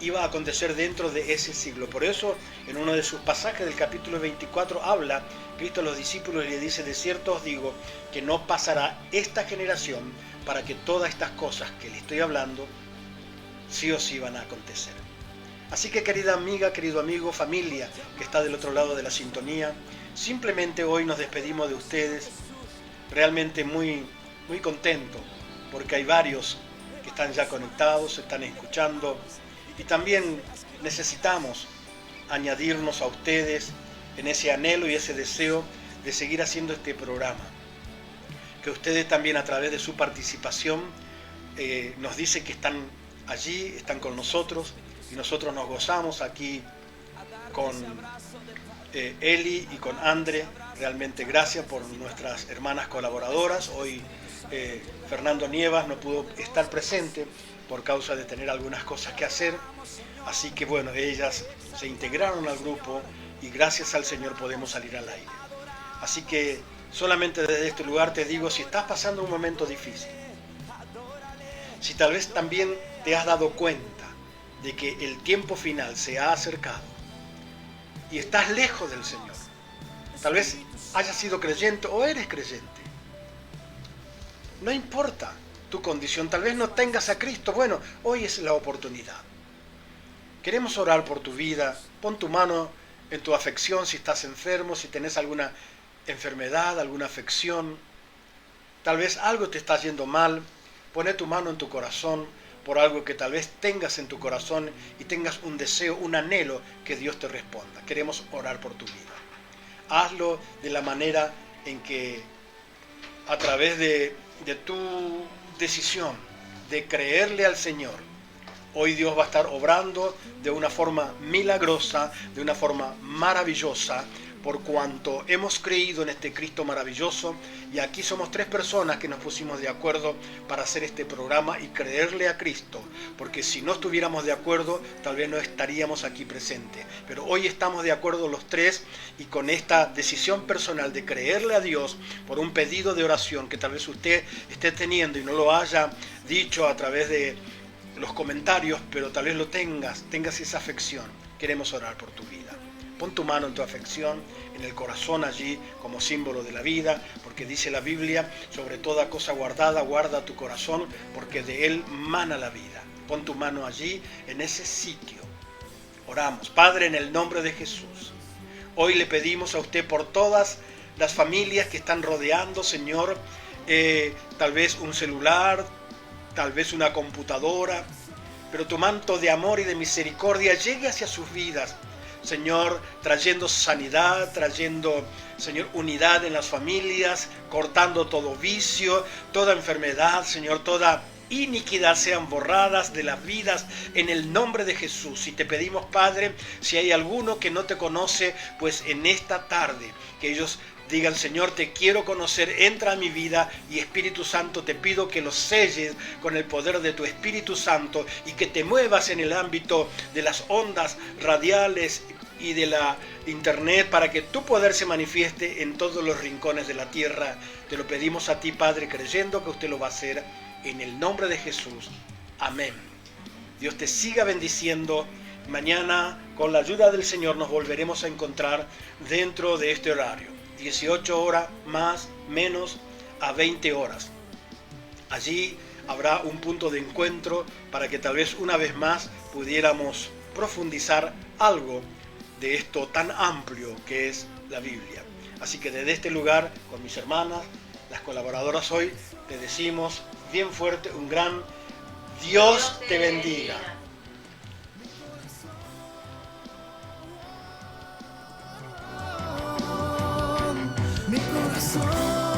iba a acontecer dentro de ese siglo. Por eso, en uno de sus pasajes del capítulo 24 habla Cristo a los discípulos y le dice, de cierto os digo que no pasará esta generación para que todas estas cosas que le estoy hablando sí o sí van a acontecer. Así que, querida amiga, querido amigo, familia que está del otro lado de la sintonía, simplemente hoy nos despedimos de ustedes, realmente muy, muy contento, porque hay varios que están ya conectados, están escuchando, y también necesitamos añadirnos a ustedes en ese anhelo y ese deseo de seguir haciendo este programa. Que ustedes también a través de su participación nos dicen que están allí, están con nosotros, y nosotros nos gozamos aquí con Eli y con Andre. Realmente gracias por nuestras hermanas colaboradoras. Hoy Fernando Nievas no pudo estar presente por causa de tener algunas cosas que hacer. Así que bueno, ellas se integraron al grupo y gracias al Señor podemos salir al aire. Así que Solamente desde este lugar te digo, si estás pasando un momento difícil, si tal vez también te has dado cuenta de que el tiempo final se ha acercado y estás lejos del Señor, tal vez hayas sido creyente o eres creyente, no importa tu condición, tal vez no tengas a Cristo, bueno, hoy es la oportunidad. Queremos orar por tu vida, pon tu mano en tu afección si estás enfermo, si tenés alguna enfermedad, alguna afección, tal vez algo te está yendo mal, pone tu mano en tu corazón por algo que tal vez tengas en tu corazón y tengas un deseo, un anhelo que Dios te responda. Queremos orar por tu vida. Hazlo de la manera en que a través de tu decisión de creerle al Señor, hoy Dios va a estar obrando de una forma milagrosa, de una forma maravillosa, por cuanto hemos creído en este Cristo maravilloso. Y aquí somos 3 personas que nos pusimos de acuerdo para hacer este programa y creerle a Cristo, porque si no estuviéramos de acuerdo, tal vez no estaríamos aquí presentes. Pero hoy estamos de acuerdo los 3 y con esta decisión personal de creerle a Dios por un pedido de oración que tal vez usted esté teniendo y no lo haya dicho a través de los comentarios, pero tal vez lo tengas esa afección. Queremos orar por tu vida. Pon tu mano en tu afección, en el corazón allí como símbolo de la vida, porque dice la Biblia, sobre toda cosa guardada, guarda tu corazón, porque de él mana la vida. Pon tu mano allí, en ese sitio. Oramos. Padre, en el nombre de Jesús, hoy le pedimos a usted por todas las familias que están rodeando, Señor, tal vez un celular, tal vez una computadora, pero tu manto de amor y de misericordia llegue hacia sus vidas, Señor, trayendo sanidad, trayendo, Señor, unidad en las familias, cortando todo vicio, toda enfermedad, Señor, toda iniquidad sean borradas de las vidas en el nombre de Jesús. Y te pedimos, Padre, si hay alguno que no te conoce, pues en esta tarde, que ellos digan, Señor, te quiero conocer, entra a mi vida, y Espíritu Santo, te pido que los selles con el poder de tu Espíritu Santo y que te muevas en el ámbito de las ondas radiales y de la internet para que tu poder se manifieste en todos los rincones de la tierra. Te lo pedimos a ti, Padre, creyendo que usted lo va a hacer en el nombre de Jesús. Amén. Dios te siga bendiciendo. Mañana, con la ayuda del Señor, nos volveremos a encontrar dentro de este horario. 18 horas más, menos, a 20 horas. Allí habrá un punto de encuentro para que tal vez una vez más pudiéramos profundizar algo de esto tan amplio que es la Biblia. Así que desde este lugar, con mis hermanas, las colaboradoras hoy, te decimos bien fuerte un gran Dios te bendiga.
Mi corazón